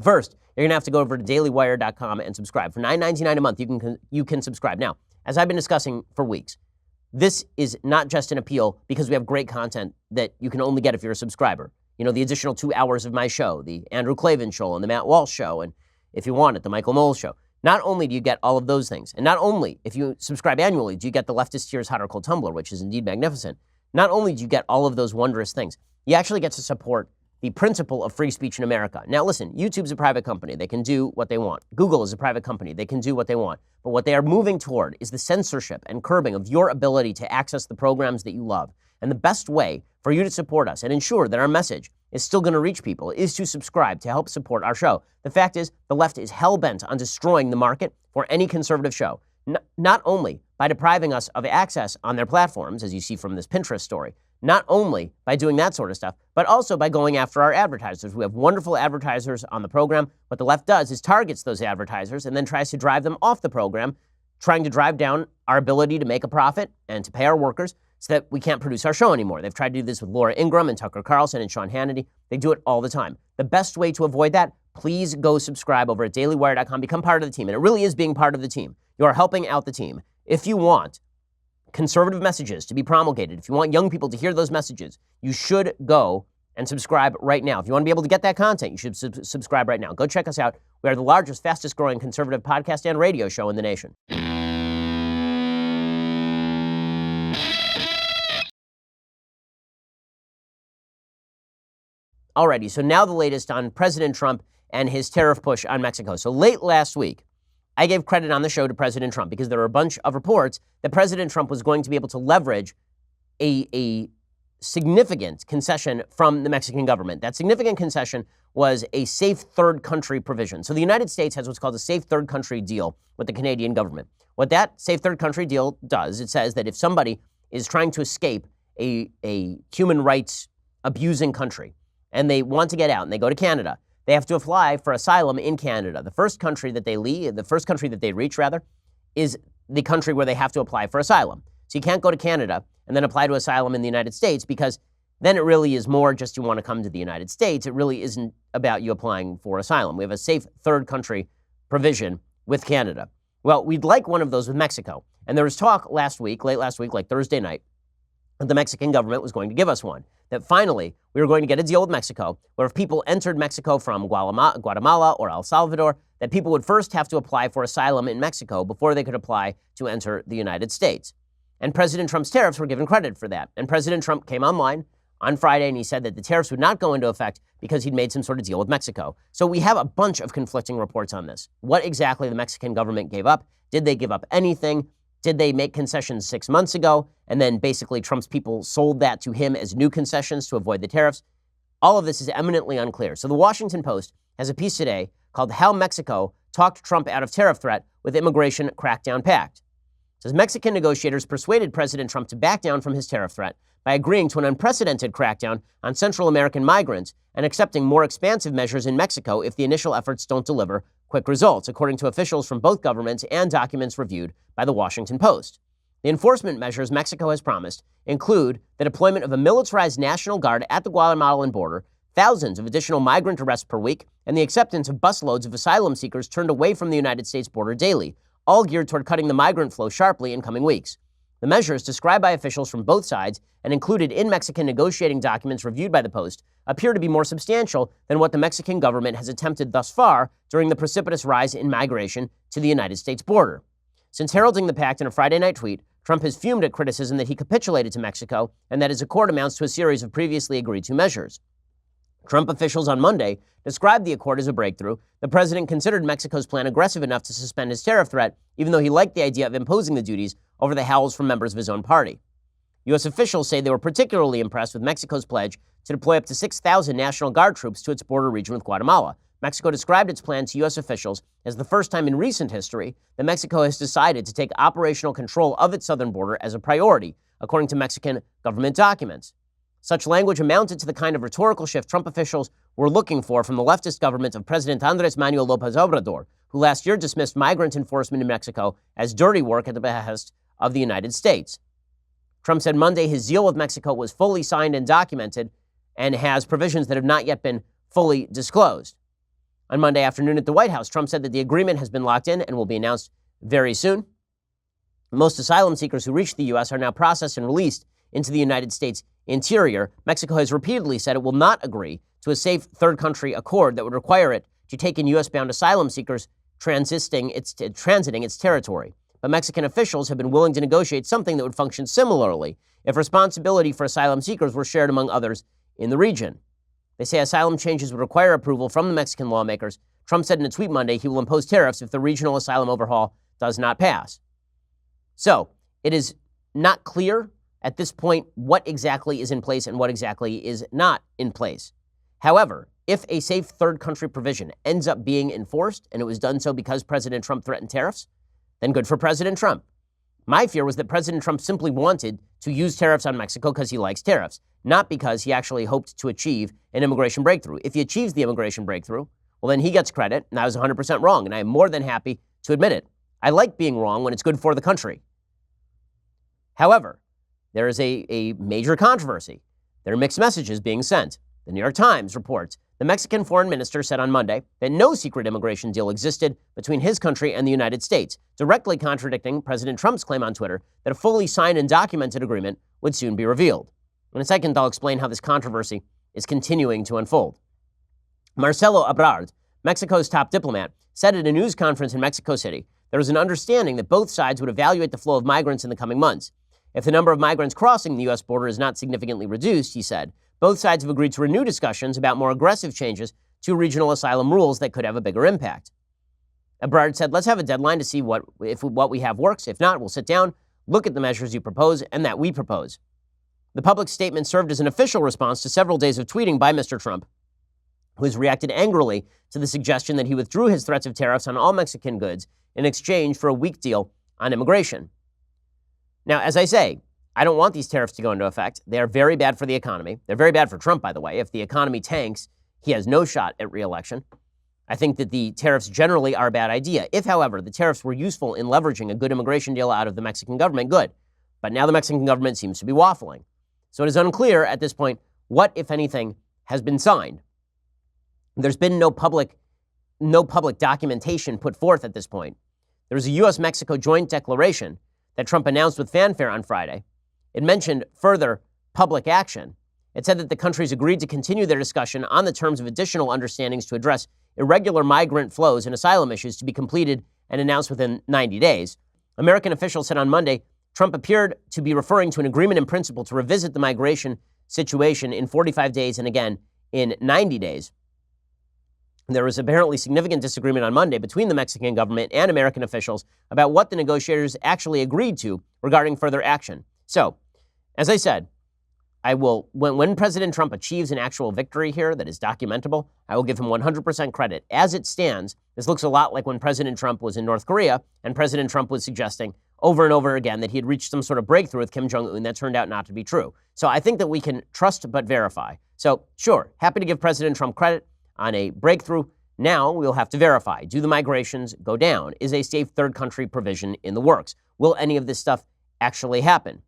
First, you're going to have to go over to dailywire.com and subscribe. For $9.99 a month, you can subscribe. Now, as I've been discussing for weeks, this is not just an appeal because we have great content that you can only get if you're a subscriber. The additional 2 hours of my show, the Andrew Klavan show and the Matt Walsh show, and if you want it, the Michael Knowles show. Not only do you get all of those things, and not only if you subscribe annually do you get the Leftist Tears Hot or Cold Tumbler, which is indeed magnificent. Not only do you get all of those wondrous things, you actually get to support the principle of free speech in America. Now listen, YouTube's a private company. They can do what they want. Google is a private company. They can do what they want. But what they are moving toward is the censorship and curbing of your ability to access the programs that you love. And the best way for you to support us and ensure that our message is still going to reach people is to subscribe to help support our show. The fact is, the left is hell-bent on destroying the market for any conservative show. Not only by depriving us of access on their platforms, as you see from this Pinterest story, not only by doing that sort of stuff, but also by going after our advertisers. We have wonderful advertisers on the program. What the left does is targets those advertisers and then tries to drive them off the program, trying to drive down our ability to make a profit and to pay our workers so that we can't produce our show anymore. They've tried to do this with Laura Ingraham and Tucker Carlson and Sean Hannity. They do it all the time. The best way to avoid that, please go subscribe over at dailywire.com. Become part of the team. And it really is being part of the team. You are helping out the team. If you want conservative messages to be promulgated, if you want young people to hear those messages, you should go and subscribe right now. If you want to be able to get that content, you should subscribe right now. Go check us out. We are the largest, fastest growing conservative podcast and radio show in the nation. Alrighty, so now the latest on President Trump and his tariff push on Mexico. So late last week, I gave credit on the show to President Trump because there were a bunch of reports that President Trump was going to be able to leverage a significant concession from the Mexican government. That significant concession was a safe third country provision. So the United States has what's called a safe third country deal with the Canadian government. What that safe third country deal does, it says that if somebody is trying to escape a human rights abusing country and they want to get out and they go to Canada, they have to apply for asylum in Canada. The first country that they reach, is the country where they have to apply for asylum. So you can't go to Canada and then apply to asylum in the United States, because then it really is more just you want to come to the United States. It really isn't about you applying for asylum. We have a safe third country provision with Canada. Well, we'd like one of those with Mexico. And there was talk late last week, like Thursday night, that the Mexican government was going to give us one. That finally we were going to get a deal with Mexico where if people entered Mexico from Guatemala or El Salvador, that people would first have to apply for asylum in Mexico before they could apply to enter the United States. And President Trump's tariffs were given credit for that. And President Trump came online on Friday and he said that the tariffs would not go into effect because he'd made some sort of deal with Mexico. So we have a bunch of conflicting reports on this. What exactly the Mexican government gave up? Did they give up anything? Did they make concessions 6 months ago? And then basically Trump's people sold that to him as new concessions to avoid the tariffs? All of this is eminently unclear. So the Washington Post has a piece today called How Mexico Talked Trump Out of Tariff Threat with Immigration Crackdown Pact. It says Mexican negotiators persuaded President Trump to back down from his tariff threat by agreeing to an unprecedented crackdown on Central American migrants and accepting more expansive measures in Mexico if the initial efforts don't deliver quick results, according to officials from both governments and documents reviewed by the Washington Post. The enforcement measures Mexico has promised include the deployment of a militarized National Guard at the Guatemalan border, thousands of additional migrant arrests per week, and the acceptance of busloads of asylum seekers turned away from the United States border daily, all geared toward cutting the migrant flow sharply in coming weeks. The measures, described by officials from both sides and included in Mexican negotiating documents reviewed by the Post, appear to be more substantial than what the Mexican government has attempted thus far during the precipitous rise in migration to the United States border. Since heralding the pact in a Friday night tweet, Trump has fumed at criticism that he capitulated to Mexico and that his accord amounts to a series of previously agreed to measures. Trump officials on Monday described the accord as a breakthrough. The president considered Mexico's plan aggressive enough to suspend his tariff threat, even though he liked the idea of imposing the duties over the howls from members of his own party. U.S. officials say they were particularly impressed with Mexico's pledge to deploy up to 6,000 National Guard troops to its border region with Guatemala. Mexico described its plan to U.S. officials as the first time in recent history that Mexico has decided to take operational control of its southern border as a priority, according to Mexican government documents. Such language amounted to the kind of rhetorical shift Trump officials were looking for from the leftist government of President Andrés Manuel López Obrador, who last year dismissed migrant enforcement in Mexico as dirty work at the behest of the United States. Trump said Monday his deal with Mexico was fully signed and documented and has provisions that have not yet been fully disclosed. On Monday afternoon at the White House, Trump said that the agreement has been locked in and will be announced very soon. Most asylum seekers who reach the U.S. are now processed and released into the United States interior. Mexico has repeatedly said it will not agree to a safe third country accord that would require it to take in U.S.-bound asylum seekers transiting its territory. But Mexican officials have been willing to negotiate something that would function similarly if responsibility for asylum seekers were shared among others in the region. They say asylum changes would require approval from the Mexican lawmakers. Trump said in a tweet Monday he will impose tariffs if the regional asylum overhaul does not pass. So, it is not clear at this point what exactly is in place and what exactly is not in place. However, if a safe third country provision ends up being enforced, and it was done so because President Trump threatened tariffs, then good for President Trump. My fear was that President Trump simply wanted to use tariffs on Mexico because he likes tariffs, not because he actually hoped to achieve an immigration breakthrough. If he achieves the immigration breakthrough, well, then he gets credit, and I was 100% wrong, and I am more than happy to admit it. I like being wrong when it's good for the country. However, there is a major controversy. There are mixed messages being sent. The New York Times reports the Mexican foreign minister said on Monday that no secret immigration deal existed between his country and the United States, directly contradicting President Trump's claim on Twitter that a fully signed and documented agreement would soon be revealed. In a second, I'll explain how this controversy is continuing to unfold. Marcelo Ebrard, Mexico's top diplomat, said at a news conference in Mexico City there was an understanding that both sides would evaluate the flow of migrants in the coming months. If the number of migrants crossing the U.S. border is not significantly reduced, he said, both sides have agreed to renew discussions about more aggressive changes to regional asylum rules that could have a bigger impact. Ebrard said, let's have a deadline to see if what we have works. If not, we'll sit down, look at the measures you propose and that we propose. The public statement served as an official response to several days of tweeting by Mr. Trump, who has reacted angrily to the suggestion that he withdrew his threats of tariffs on all Mexican goods in exchange for a weak deal on immigration. Now, as I say, I don't want these tariffs to go into effect. They are very bad for the economy. They're very bad for Trump, by the way. If the economy tanks, he has no shot at re-election. I think that the tariffs generally are a bad idea. If, however, the tariffs were useful in leveraging a good immigration deal out of the Mexican government, good. But now the Mexican government seems to be waffling. So it is unclear at this point what, if anything, has been signed. There's been no public documentation put forth at this point. There was a U.S.-Mexico joint declaration that Trump announced with fanfare on Friday. It mentioned further public action. It said that the countries agreed to continue their discussion on the terms of additional understandings to address irregular migrant flows and asylum issues to be completed and announced within 90 days. American officials said on Monday Trump appeared to be referring to an agreement in principle to revisit the migration situation in 45 days and again in 90 days. There was apparently significant disagreement on Monday between the Mexican government and American officials about what the negotiators actually agreed to regarding further action. So, as I said, when President Trump achieves an actual victory here that is documentable, I will give him 100% credit. As it stands, this looks a lot like when President Trump was in North Korea and President Trump was suggesting over and over again that he had reached some sort of breakthrough with Kim Jong-un that turned out not to be true. So I think that we can trust but verify. So sure, happy to give President Trump credit on a breakthrough. Now we'll have to verify. Do the migrations go down? Is a safe third country provision in the works? Will any of this stuff actually happen?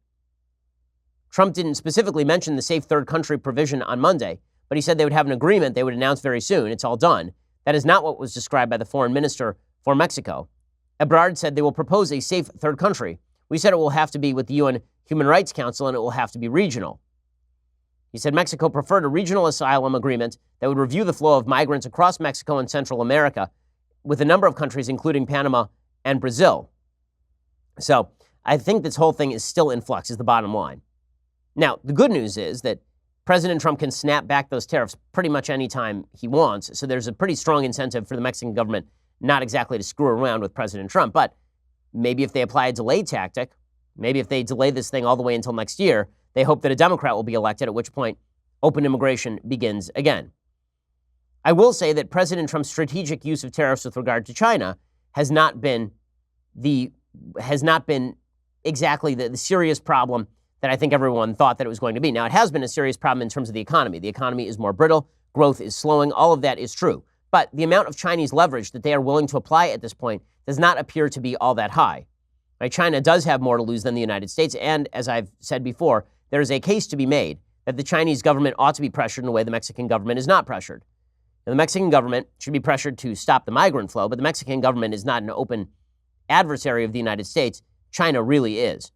Trump didn't specifically mention the safe third country provision on Monday, but he said they would have an agreement they would announce very soon. It's all done. That is not what was described by the foreign minister for Mexico. Ebrard said they will propose a safe third country. We said it will have to be with the UN Human Rights Council and it will have to be regional. He said Mexico preferred a regional asylum agreement that would review the flow of migrants across Mexico and Central America with a number of countries, including Panama and Brazil. So I think this whole thing is still in flux, is the bottom line. Now, the good news is that President Trump can snap back those tariffs pretty much any time he wants. So there's a pretty strong incentive for the Mexican government not exactly to screw around with President Trump, but maybe if they apply a delay tactic, maybe if they delay this thing all the way until next year, they hope that a Democrat will be elected, at which point open immigration begins again. I will say that President Trump's strategic use of tariffs with regard to China has not been exactly the serious problem that I think everyone thought that it was going to be. Now, it has been a serious problem in terms of the economy. The economy is more brittle, growth is slowing, all of that is true. But the amount of Chinese leverage that they are willing to apply at this point does not appear to be all that high. Right? China does have more to lose than the United States, and as I've said before, there is a case to be made that the Chinese government ought to be pressured in a way the Mexican government is not pressured. Now, the Mexican government should be pressured to stop the migrant flow, but the Mexican government is not an open adversary of the United States. China really is.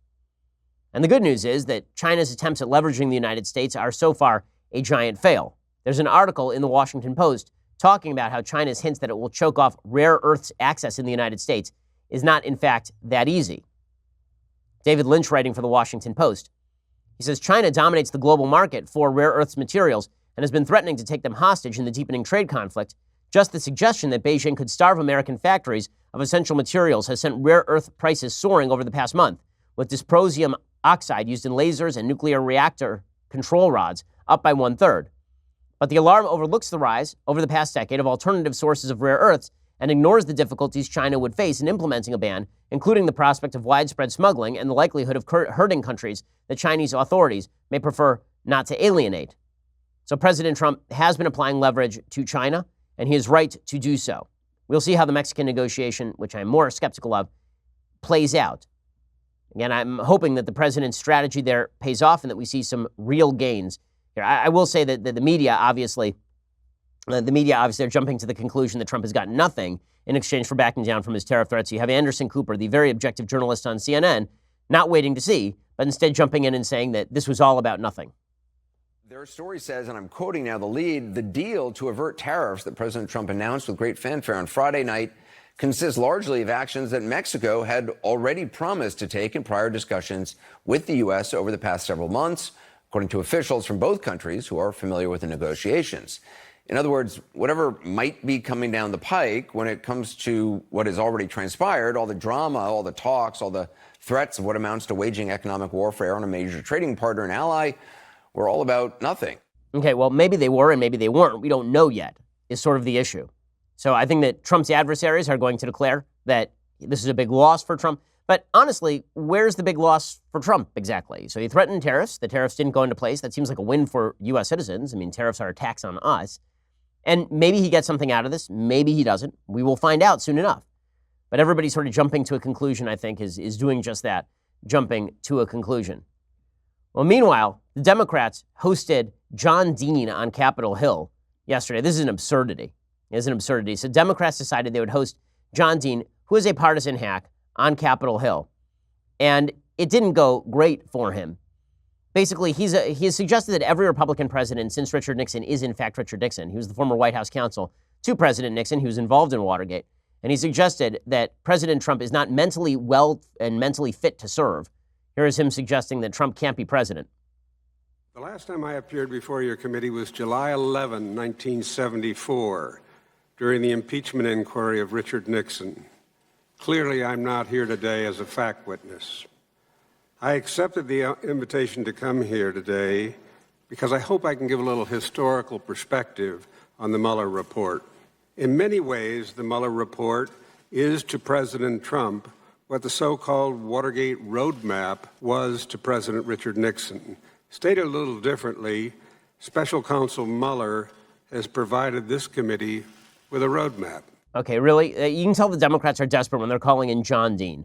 And the good news is that China's attempts at leveraging the United States are so far a giant fail. There's an article in the Washington Post talking about how China's hints that it will choke off rare earths access in the United States is not, in fact, that easy. David Lynch, writing for the Washington Post, he says China dominates the global market for rare earths materials and has been threatening to take them hostage in the deepening trade conflict. Just the suggestion that Beijing could starve American factories of essential materials has sent rare earth prices soaring over the past month, with dysprosium oxide used in lasers and nuclear reactor control rods up by 1/3. But the alarm overlooks the rise over the past decade of alternative sources of rare earths and ignores the difficulties China would face in implementing a ban, including the prospect of widespread smuggling and the likelihood of hurting countries that Chinese authorities may prefer not to alienate. So President Trump has been applying leverage to China, and he is right to do so. We'll see how the Mexican negotiation, which I'm more skeptical of, plays out. Again, I'm hoping that the president's strategy there pays off and that we see some real gains here. I will say that the media obviously are jumping to the conclusion that Trump has gotten nothing in exchange for backing down from his tariff threats. You have Anderson Cooper, the very objective journalist on CNN, not waiting to see, but instead jumping in and saying that this was all about nothing. Their story says, and I'm quoting now the lead, the deal to avert tariffs that President Trump announced with great fanfare on Friday night consists largely of actions that Mexico had already promised to take in prior discussions with the U.S. over the past several months, according to officials from both countries who are familiar with the negotiations. In other words, whatever might be coming down the pike when it comes to what has already transpired, all the drama, all the talks, all the threats of what amounts to waging economic warfare on a major trading partner and ally, were all about nothing. Okay, well, maybe they were and maybe they weren't. We don't know yet, is sort of the issue. So I think that Trump's adversaries are going to declare that this is a big loss for Trump. But honestly, where's the big loss for Trump exactly? So he threatened tariffs. The tariffs didn't go into place. That seems like a win for U.S. citizens. I mean, tariffs are a tax on us. And maybe he gets something out of this. Maybe he doesn't. We will find out soon enough. But everybody sort of jumping to a conclusion, I think, is doing just that, jumping to a conclusion. Well, meanwhile, the Democrats hosted John Dean on Capitol Hill yesterday. This is an absurdity. It's an absurdity. So Democrats decided they would host John Dean, who is a partisan hack, on Capitol Hill. And it didn't go great for him. Basically, he has suggested that every Republican president since Richard Nixon is, in fact, Richard Nixon. He was the former White House counsel to President Nixon. He was involved in Watergate. And he suggested that President Trump is not mentally well and mentally fit to serve. Here is him suggesting that Trump can't be president. The last time I appeared before your committee was July 11, 1974, during the impeachment inquiry of Richard Nixon. Clearly, I'm not here today as a fact witness. I accepted the invitation to come here today because I hope I can give a little historical perspective on the Mueller report. In many ways, the Mueller report is to President Trump what the so-called Watergate roadmap was to President Richard Nixon. Stated a little differently, Special Counsel Mueller has provided this committee with a roadmap. Okay, really? You can tell the Democrats are desperate when they're calling in John Dean.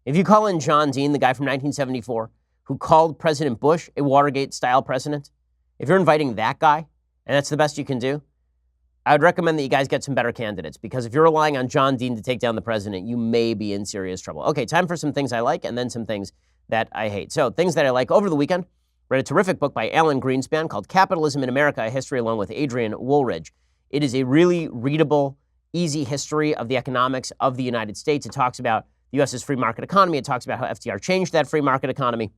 If you call in John Dean, the guy from 1974, who called President Bush a Watergate-style president, if you're inviting that guy, and that's the best you can do, I would recommend that you guys get some better candidates, because if you're relying on John Dean to take down the president, you may be in serious trouble. Okay, time for some things I like and then some things that I hate. So, things that I like. Over the weekend, read a terrific book by Alan Greenspan called Capitalism in America, A History, along with Adrian Woolridge. It is a really readable, easy history of the economics of the United States. It talks about the U.S.'s free market economy. It talks about how FDR changed that free market economy.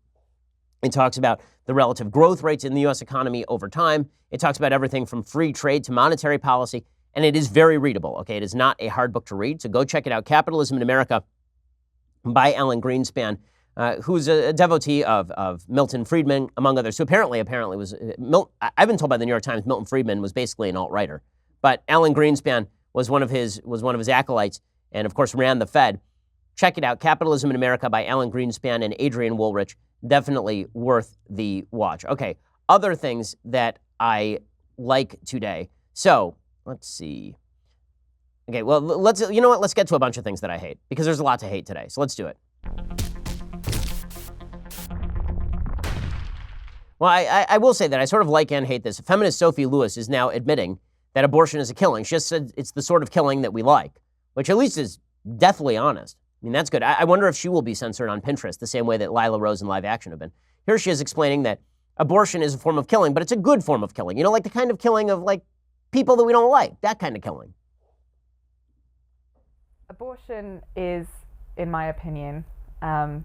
It talks about the relative growth rates in the U.S. economy over time. It talks about everything from free trade to monetary policy. And it is very readable, okay? It is not a hard book to read. So go check it out, Capitalism in America by Alan Greenspan, who's a devotee of Milton Friedman, among others, who apparently was, I've been told by the New York Times, Milton Friedman was basically an alt-righter. But Alan Greenspan was one of his acolytes and, of course, ran the Fed. Check it out, Capitalism in America by Alan Greenspan and Adrian Woolridge. Definitely worth the watch. Okay, other things that I like today. So, let's see. Okay, well, you know what? Let's get to a bunch of things that I hate, because there's a lot to hate today. So let's do it. Well, I will say that I sort of like and hate this. Feminist Sophie Lewis is now admitting that abortion is a killing. She just said it's the sort of killing that we like, which at least is deathly honest. I mean, that's good. I wonder if she will be censored on Pinterest the same way that Lila Rose and Live Action have been. Here she is explaining that abortion is a form of killing, but it's a good form of killing. You know, like the kind of killing of, like, people that we don't like, that kind of killing. Abortion is, in my opinion, and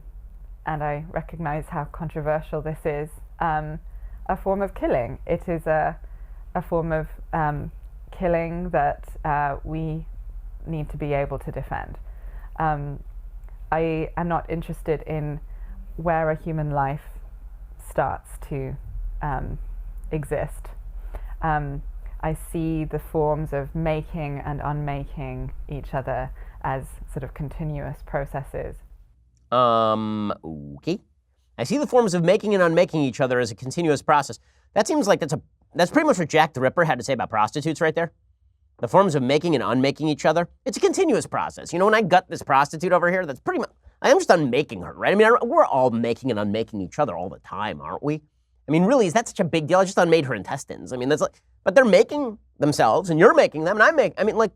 I recognize how controversial this is, a form of killing. It is a form of killing that we need to be able to defend. I am not interested in where a human life starts to exist. I see the forms of making and unmaking each other as sort of continuous processes. Okay. I see the forms of making and unmaking each other as a continuous process. That seems like that's pretty much what Jack the Ripper had to say about prostitutes right there. The forms of making and unmaking each other, it's a continuous process. You know, when I gut this prostitute over here, that's pretty much, I am just unmaking her, right? I mean, we're all making and unmaking each other all the time, aren't we? I mean, really, is that such a big deal? I just unmade her intestines. I mean, that's like, but they're making themselves, and you're making them, and I mean, like,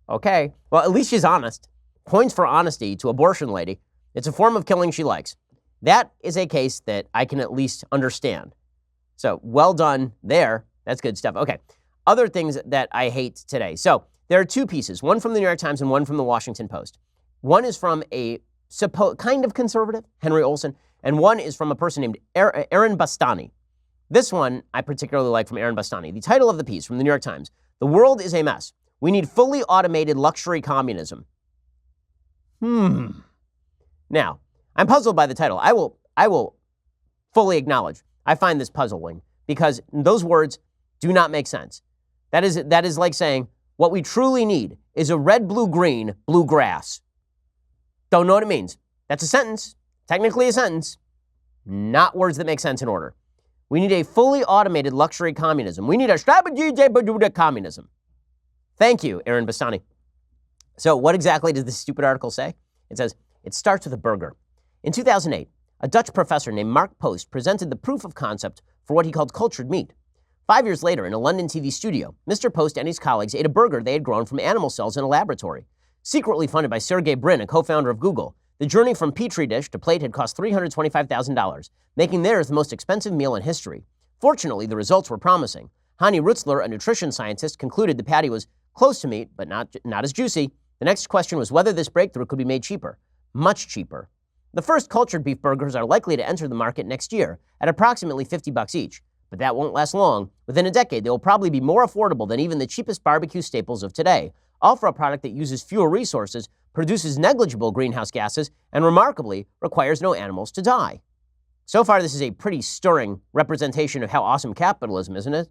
okay. Well, at least she's honest. Points for honesty to abortion lady. It's a form of killing she likes. That is a case that I can at least understand. So, well done there. That's good stuff. Okay. Other things that I hate today. So there are two pieces, one from the New York Times and one from the Washington Post. One is from a kind of conservative, Henri Olsen, and one is from a person named Aaron Bastani. This one I particularly like from Aaron Bastani. The title of the piece from the New York Times: "The world is a mess. We need fully automated luxury communism." Now, I'm puzzled by the title. I will fully acknowledge I find this puzzling because those words do not make sense. That is like saying what we truly need is a red, blue, green, blue grass. Don't know what it means. That's a sentence, technically a sentence, not words that make sense in order. We need a fully automated luxury communism. We need a strategy communism. Thank you, Aaron Bastani. So what exactly does this stupid article say? It says, it starts with a burger. In 2008, a Dutch professor named Mark Post presented the proof of concept for what he called cultured meat. 5 years later, in a London TV studio, Mr. Post and his colleagues ate a burger they had grown from animal cells in a laboratory. Secretly funded by Sergey Brin, a co-founder of Google, the journey from petri dish to plate had cost $325,000, making theirs the most expensive meal in history. Fortunately, the results were promising. Hani Rutzler, a nutrition scientist, concluded the patty was close to meat, but not as juicy. The next question was whether this breakthrough could be made cheaper. Much cheaper. The first cultured beef burgers are likely to enter the market next year at approximately $50 each. But that won't last long. Within a decade, they will probably be more affordable than even the cheapest barbecue staples of today, all for a product that uses fewer resources, produces negligible greenhouse gases, and remarkably, requires no animals to die. So far, this is a pretty stirring representation of how awesome capitalism isn't it?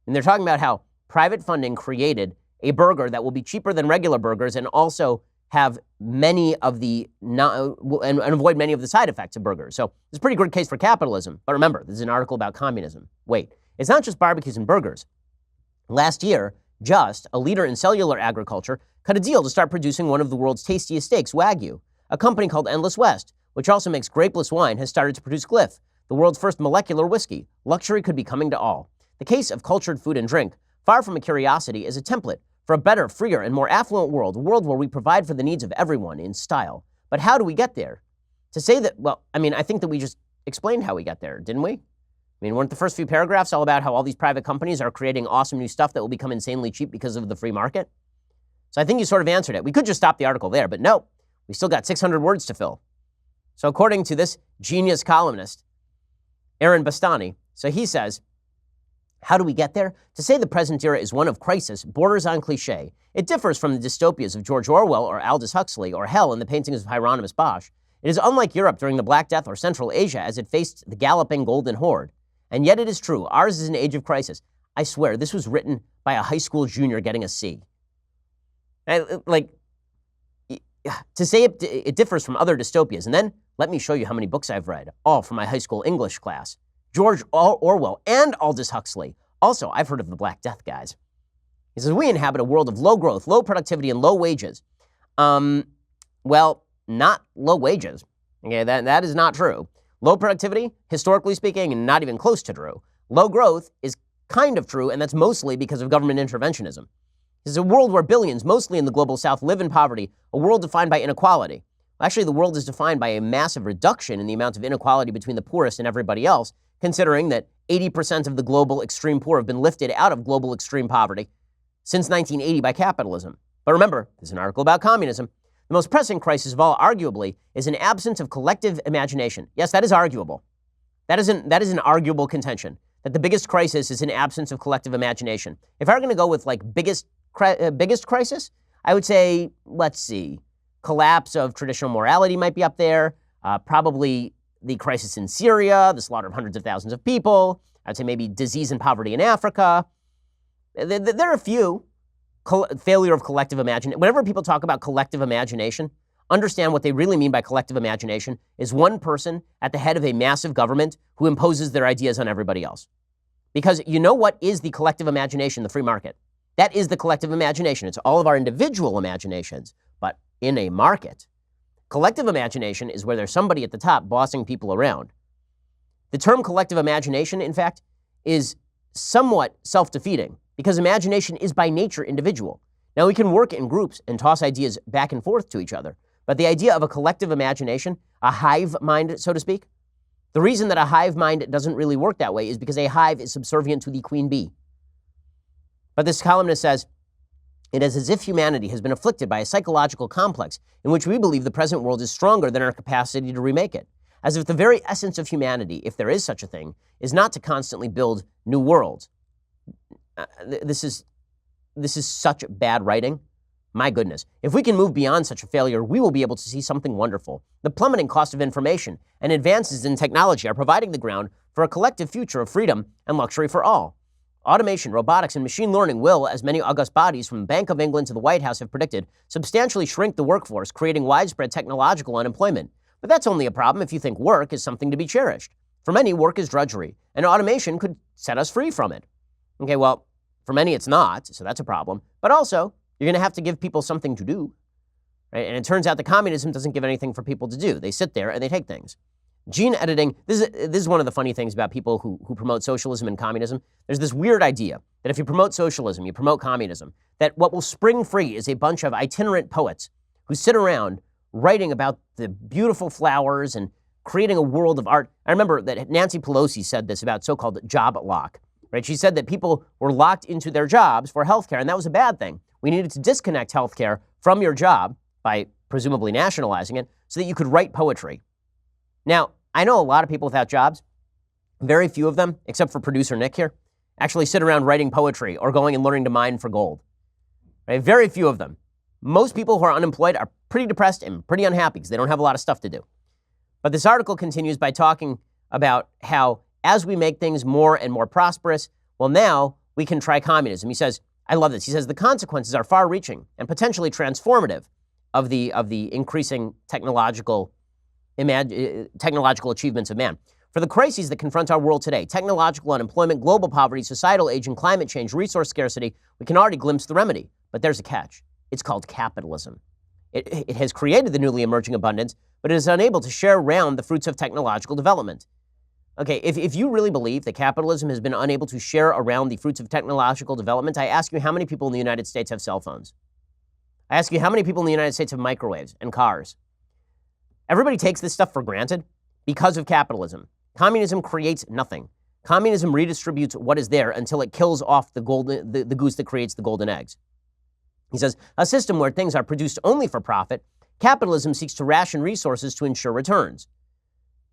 And they're talking about how private funding created a burger that will be cheaper than regular burgers and also have many of the and avoid many of the side effects of burgers. So it's a pretty good case for capitalism. But remember, this is an article about communism. Wait, it's not just barbecues and burgers. Last year, Just, a leader in cellular agriculture, cut a deal to start producing one of the world's tastiest steaks, Wagyu. A company called Endless West, which also makes grapeless wine, has started to produce Glyph, the world's first molecular whiskey. Luxury could be coming to all. The case of cultured food and drink, far from a curiosity, is a template for a better, freer, and more affluent world, a world where we provide for the needs of everyone in style. But how do we get there? To say that, I think that we just explained how we got there, didn't we? Weren't the first few paragraphs all about how all these private companies are creating awesome new stuff that will become insanely cheap because of the free market? So I think you sort of answered it. We could just stop the article there, but no, we still got 600 words to fill. So according to this genius columnist, Aaron Bastani, so he says, how do we get there? To say the present era is one of crisis borders on cliche. It differs from the dystopias of George Orwell or Aldous Huxley or hell in the paintings of Hieronymus Bosch. It is unlike Europe during the Black Death or Central Asia as it faced the galloping Golden Horde. And yet it is true. Ours is an age of crisis. I swear, this was written by a high school junior getting a C. To say it differs from other dystopias. And then let me show you how many books I've read, all from my high school English class. George Orwell and Aldous Huxley. Also, I've heard of the Black Death guys. He says, we inhabit a world of low growth, low productivity, and low wages. Well, not low wages. Okay, that is not true. Low productivity, historically speaking, not even close to true. Low growth is kind of true, and that's mostly because of government interventionism. This is a world where billions, mostly in the global south, live in poverty, a world defined by inequality. Actually, the world is defined by a massive reduction in the amount of inequality between the poorest and everybody else, considering that 80% of the global extreme poor have been lifted out of global extreme poverty since 1980 by capitalism. But remember, this is an article about communism. The most pressing crisis of all, arguably, is an absence of collective imagination. Yes, that is arguable. That is an arguable contention, that the biggest crisis is an absence of collective imagination. If I were going to go with biggest crisis, I would say, let's see, collapse of traditional morality might be up there, probably the crisis in Syria, the slaughter of hundreds of thousands of people. I'd say maybe disease and poverty in Africa. There are a few. Failure of collective imagination. Whenever people talk about collective imagination, understand what they really mean by collective imagination is one person at the head of a massive government who imposes their ideas on everybody else. Because you know what is the collective imagination, the free market? That is the collective imagination. It's all of our individual imaginations, but in a market. Collective imagination is where there's somebody at the top bossing people around. The term collective imagination, in fact, is somewhat self-defeating because imagination is by nature individual. Now, we can work in groups and toss ideas back and forth to each other, but the idea of a collective imagination, a hive mind, so to speak, the reason that a hive mind doesn't really work that way is because a hive is subservient to the queen bee. But this columnist says, it is as if humanity has been afflicted by a psychological complex in which we believe the present world is stronger than our capacity to remake it. as if the very essence of humanity, if there is such a thing, is not to constantly build new worlds. This is such bad writing. My goodness. If we can move beyond such a failure, we will be able to see something wonderful. The plummeting cost of information and advances in technology are providing the ground for a collective future of freedom and luxury for all. Automation, robotics, and machine learning will, as many august bodies from the Bank of England to the White House have predicted, substantially shrink the workforce, creating widespread technological unemployment. But that's only a problem if you think work is something to be cherished. For many, work is drudgery, and automation could set us free from it. Okay, well, for many it's not, so that's a problem. But also, you're going to have to give people something to do. Right? And it turns out that communism doesn't give anything for people to do. They sit there and they take things. Gene editing, this is one of the funny things about people who promote socialism and communism. There's this weird idea that if you promote socialism, you promote communism, that what will spring free is a bunch of itinerant poets who sit around writing about the beautiful flowers and creating a world of art. I remember that Nancy Pelosi said this about so-called job lock. Right? She said that people were locked into their jobs for healthcare, and that was a bad thing. We needed to disconnect healthcare from your job by presumably nationalizing it so that you could write poetry. Now, I know a lot of people without jobs. Very few of them, except for producer Nick here, actually sit around writing poetry or going and learning to mine for gold. Right? Very few of them. Most people who are unemployed are pretty depressed and pretty unhappy because they don't have a lot of stuff to do. But this article continues by talking about how as we make things more and more prosperous, well, now we can try communism. He says, I love this. He says the consequences are far-reaching and potentially transformative of the increasing technological achievements of man. For the crises that confront our world today, technological unemployment, global poverty, societal aging, climate change, resource scarcity, we can already glimpse the remedy. But there's a catch. It's called capitalism. It has created the newly emerging abundance, but it is unable to share around the fruits of technological development. Okay, if you really believe that capitalism has been unable to share around the fruits of technological development, I ask you how many people in the United States have cell phones? I ask you how many people in the United States have microwaves and cars? Everybody takes this stuff for granted because of capitalism. Communism creates nothing. Communism redistributes what is there until it kills off the goose that creates the golden eggs. He says, a system where things are produced only for profit, capitalism seeks to ration resources to ensure returns.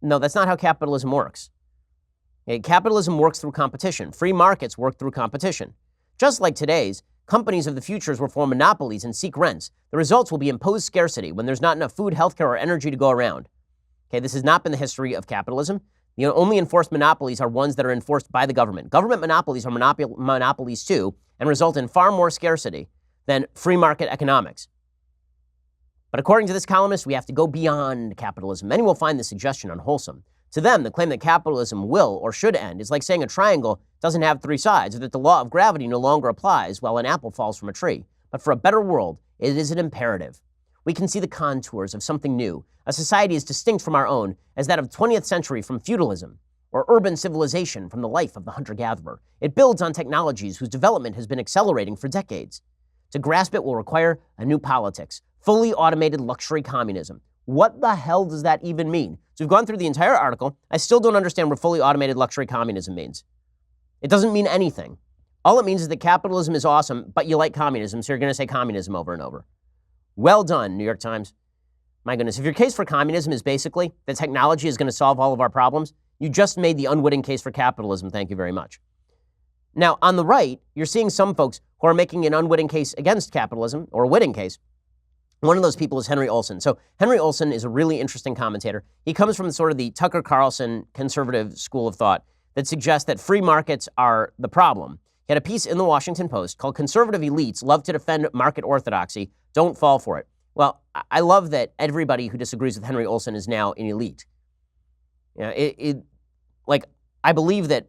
No, that's not how capitalism works. Okay, capitalism works through competition. Free markets work through competition. Just like today's, companies of the futures will form monopolies and seek rents. The results will be imposed scarcity when there's not enough food, healthcare, or energy to go around. Okay, this has not been the history of capitalism. The only enforced monopolies are ones that are enforced by the government. Government monopolies are monopolies too, and result in far more scarcity than free market economics. But according to this columnist, we have to go beyond capitalism. Many will find this suggestion unwholesome. To them, the claim that capitalism will or should end is like saying a triangle doesn't have three sides, or that the law of gravity no longer applies while an apple falls from a tree. But for a better world, it is an imperative. We can see the contours of something new, a society as distinct from our own as that of 20th century from feudalism, or urban civilization from the life of the hunter-gatherer. It builds on technologies whose development has been accelerating for decades. To grasp it will require a new politics, fully automated luxury communism. What the hell does that even mean? So we've gone through the entire article. I still don't understand what fully automated luxury communism means. It doesn't mean anything. All it means is that capitalism is awesome, but you like communism, so you're going to say communism over and over. Well done, New York Times. My goodness, if your case for communism is basically that technology is going to solve all of our problems, you just made the unwitting case for capitalism. Thank you very much. Now, on the right, you're seeing some folks who are making an unwitting case against capitalism, or a witting case. One of those people is Henri Olsen. So Henri Olsen is a really interesting commentator. He comes from sort of the Tucker Carlson conservative school of thought that suggests that free markets are the problem. He had a piece in the Washington Post called "Conservative Elites Love to Defend Market Orthodoxy. Don't Fall for It." Well, I love that everybody who disagrees with Henri Olsen is now an elite. You know, I believe that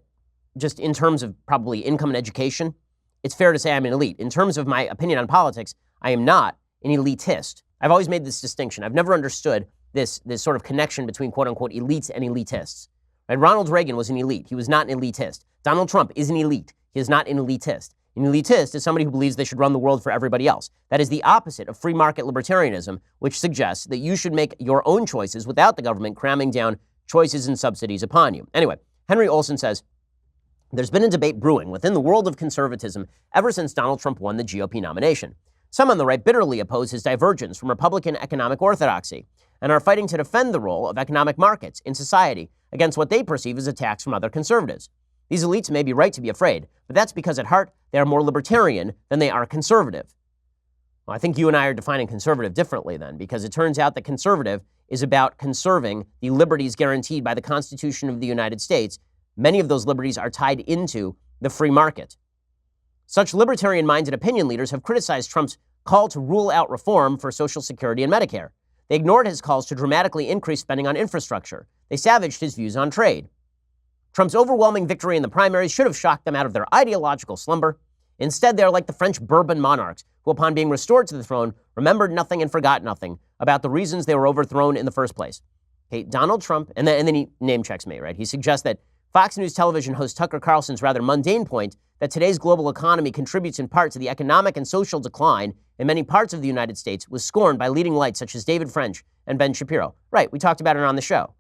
just in terms of probably income and education, it's fair to say I'm an elite. In terms of my opinion on politics, I am not an elitist. I've always made this distinction. I've never understood this sort of connection between quote-unquote elites and elitists. Right? Ronald Reagan was an elite. He was not an elitist. Donald Trump is an elite. He is not an elitist. An elitist is somebody who believes they should run the world for everybody else. That is the opposite of free market libertarianism, which suggests that you should make your own choices without the government cramming down choices and subsidies upon you. Anyway, Henri Olsen says, there's been a debate brewing within the world of conservatism ever since Donald Trump won the GOP nomination. Some on the right bitterly oppose his divergence from Republican economic orthodoxy. and are fighting to defend the role of economic markets in society against what they perceive as attacks from other conservatives. These elites may be right to be afraid, but that's because at heart they are more libertarian than they are conservative. Well, I think you and I are defining conservative differently then, because it turns out that conservative is about conserving the liberties guaranteed by the Constitution of the United States. Many of those liberties are tied into the free market. Such libertarian-minded opinion leaders have criticized Trump's call to rule out reform for Social Security and Medicare. They ignored his calls to dramatically increase spending on infrastructure. They savaged his views on trade. Trump's overwhelming victory in the primaries should have shocked them out of their ideological slumber. Instead, they are like the French Bourbon monarchs, who upon being restored to the throne, remembered nothing and forgot nothing about the reasons they were overthrown in the first place. Okay, Donald Trump, and then he name checks me, right? He suggests that Fox News television host Tucker Carlson's rather mundane point that today's global economy contributes in part to the economic and social decline in many parts of the United States was scorned by leading lights such as David French and Ben Shapiro. Right, we talked about it on the show.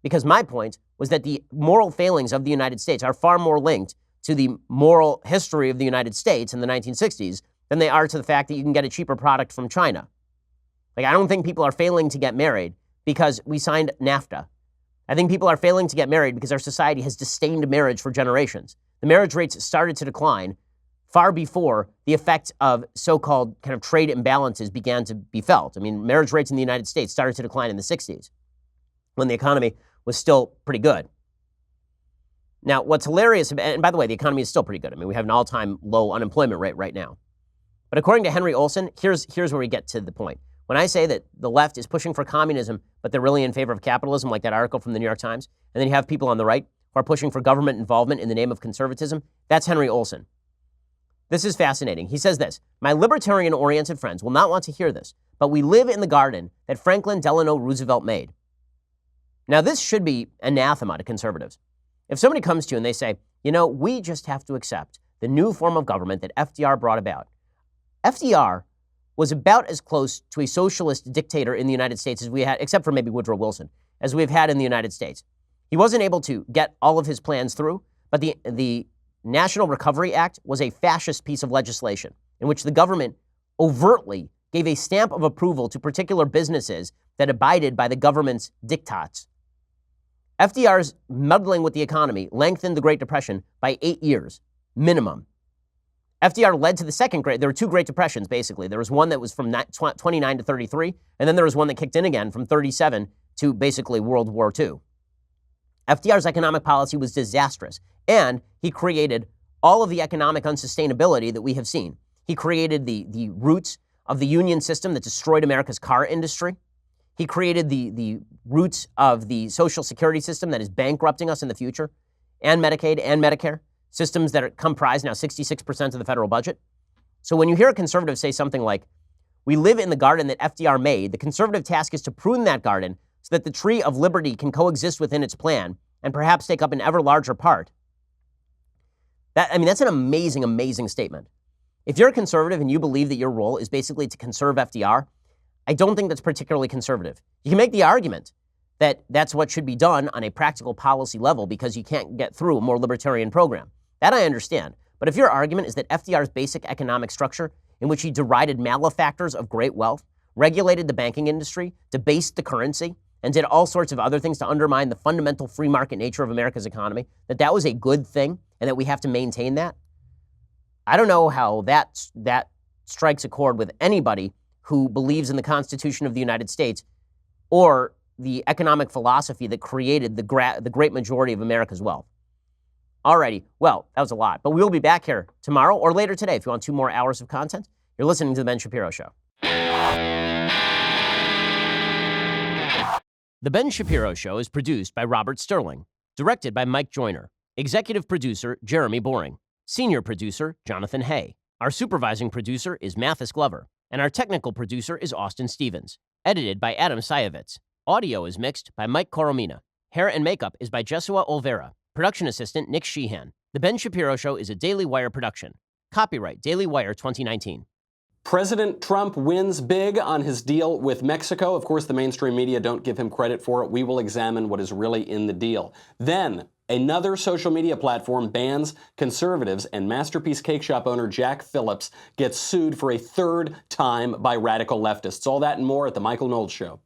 Because my point was that the moral failings of the United States are far more linked to the moral history of the United States in the 1960s than they are to the fact that you can get a cheaper product from China. Like, I don't think people are failing to get married because we signed NAFTA. I think people are failing to get married because our society has disdained marriage for generations. The marriage rates started to decline far before the effect of so-called kind of trade imbalances began to be felt. I mean, marriage rates in the United States started to decline in the 60s when the economy was still pretty good. Now, what's hilarious, and by the way, the economy is still pretty good. I mean, we have an all-time low unemployment rate right now. But according to Henri Olsen, here's where we get to the point. When I say that the left is pushing for communism, but they're really in favor of capitalism, like that article from the New York Times, and then you have people on the right who are pushing for government involvement in the name of conservatism, that's Henri Olsen. This is fascinating. He says this: my libertarian-oriented friends will not want to hear this, but we live in the garden that Franklin Delano Roosevelt made. Now, this should be anathema to conservatives. If somebody comes to you and they say, you know, we just have to accept the new form of government that FDR brought about. FDR was about as close to a socialist dictator in the United States as we had, except for maybe Woodrow Wilson, as we've had in the United States. He wasn't able to get all of his plans through, but the National Recovery Act was a fascist piece of legislation in which the government overtly gave a stamp of approval to particular businesses that abided by the government's diktats. FDR's meddling with the economy lengthened the Great Depression by 8 years, minimum. FDR led to the second great, there were two Great Depressions, basically. There was one that was from 29 to 33, and then there was one that kicked in again from 37 to basically World War II. FDR's economic policy was disastrous, and he created all of the economic unsustainability that we have seen. He created the roots of the union system that destroyed America's car industry. He created the roots of the Social Security system that is bankrupting us in the future, and Medicaid and Medicare, systems that comprise now 66% of the federal budget. So when you hear a conservative say something like, we live in the garden that FDR made, the conservative task is to prune that garden so that the tree of liberty can coexist within its plan and perhaps take up an ever larger part. That's an amazing, amazing statement. If you're a conservative and you believe that your role is basically to conserve FDR, I don't think that's particularly conservative. You can make the argument that that's what should be done on a practical policy level because you can't get through a more libertarian program. That I understand. But if your argument is that FDR's basic economic structure, in which he derided malefactors of great wealth, regulated the banking industry, debased the currency, and did all sorts of other things to undermine the fundamental free market nature of America's economy, that was a good thing and that we have to maintain that, I don't know how that strikes a chord with anybody who believes in the Constitution of the United States or the economic philosophy that created the great majority of America's wealth. Alrighty, well, that was a lot. But we'll be back here tomorrow or later today if you want 2 more hours of content. You're listening to The Ben Shapiro Show. The Ben Shapiro Show is produced by Robert Sterling, directed by Mike Joyner, executive producer Jeremy Boring, senior producer Jonathan Hay. Our supervising producer is Mathis Glover, and our technical producer is Austin Stevens, edited by Adam Sayevitz. Audio is mixed by Mike Coromina. Hair and makeup is by Jesua Olvera. Production assistant Nick Sheehan. The Ben Shapiro Show is a Daily Wire production. Copyright Daily Wire 2019. President Trump wins big on his deal with Mexico. Of course, the mainstream media don't give him credit for it. We will examine what is really in the deal. Then, another social media platform bans conservatives, and Masterpiece Cake Shop owner Jack Phillips gets sued for a third time by radical leftists. All that and more at The Michael Knowles Show.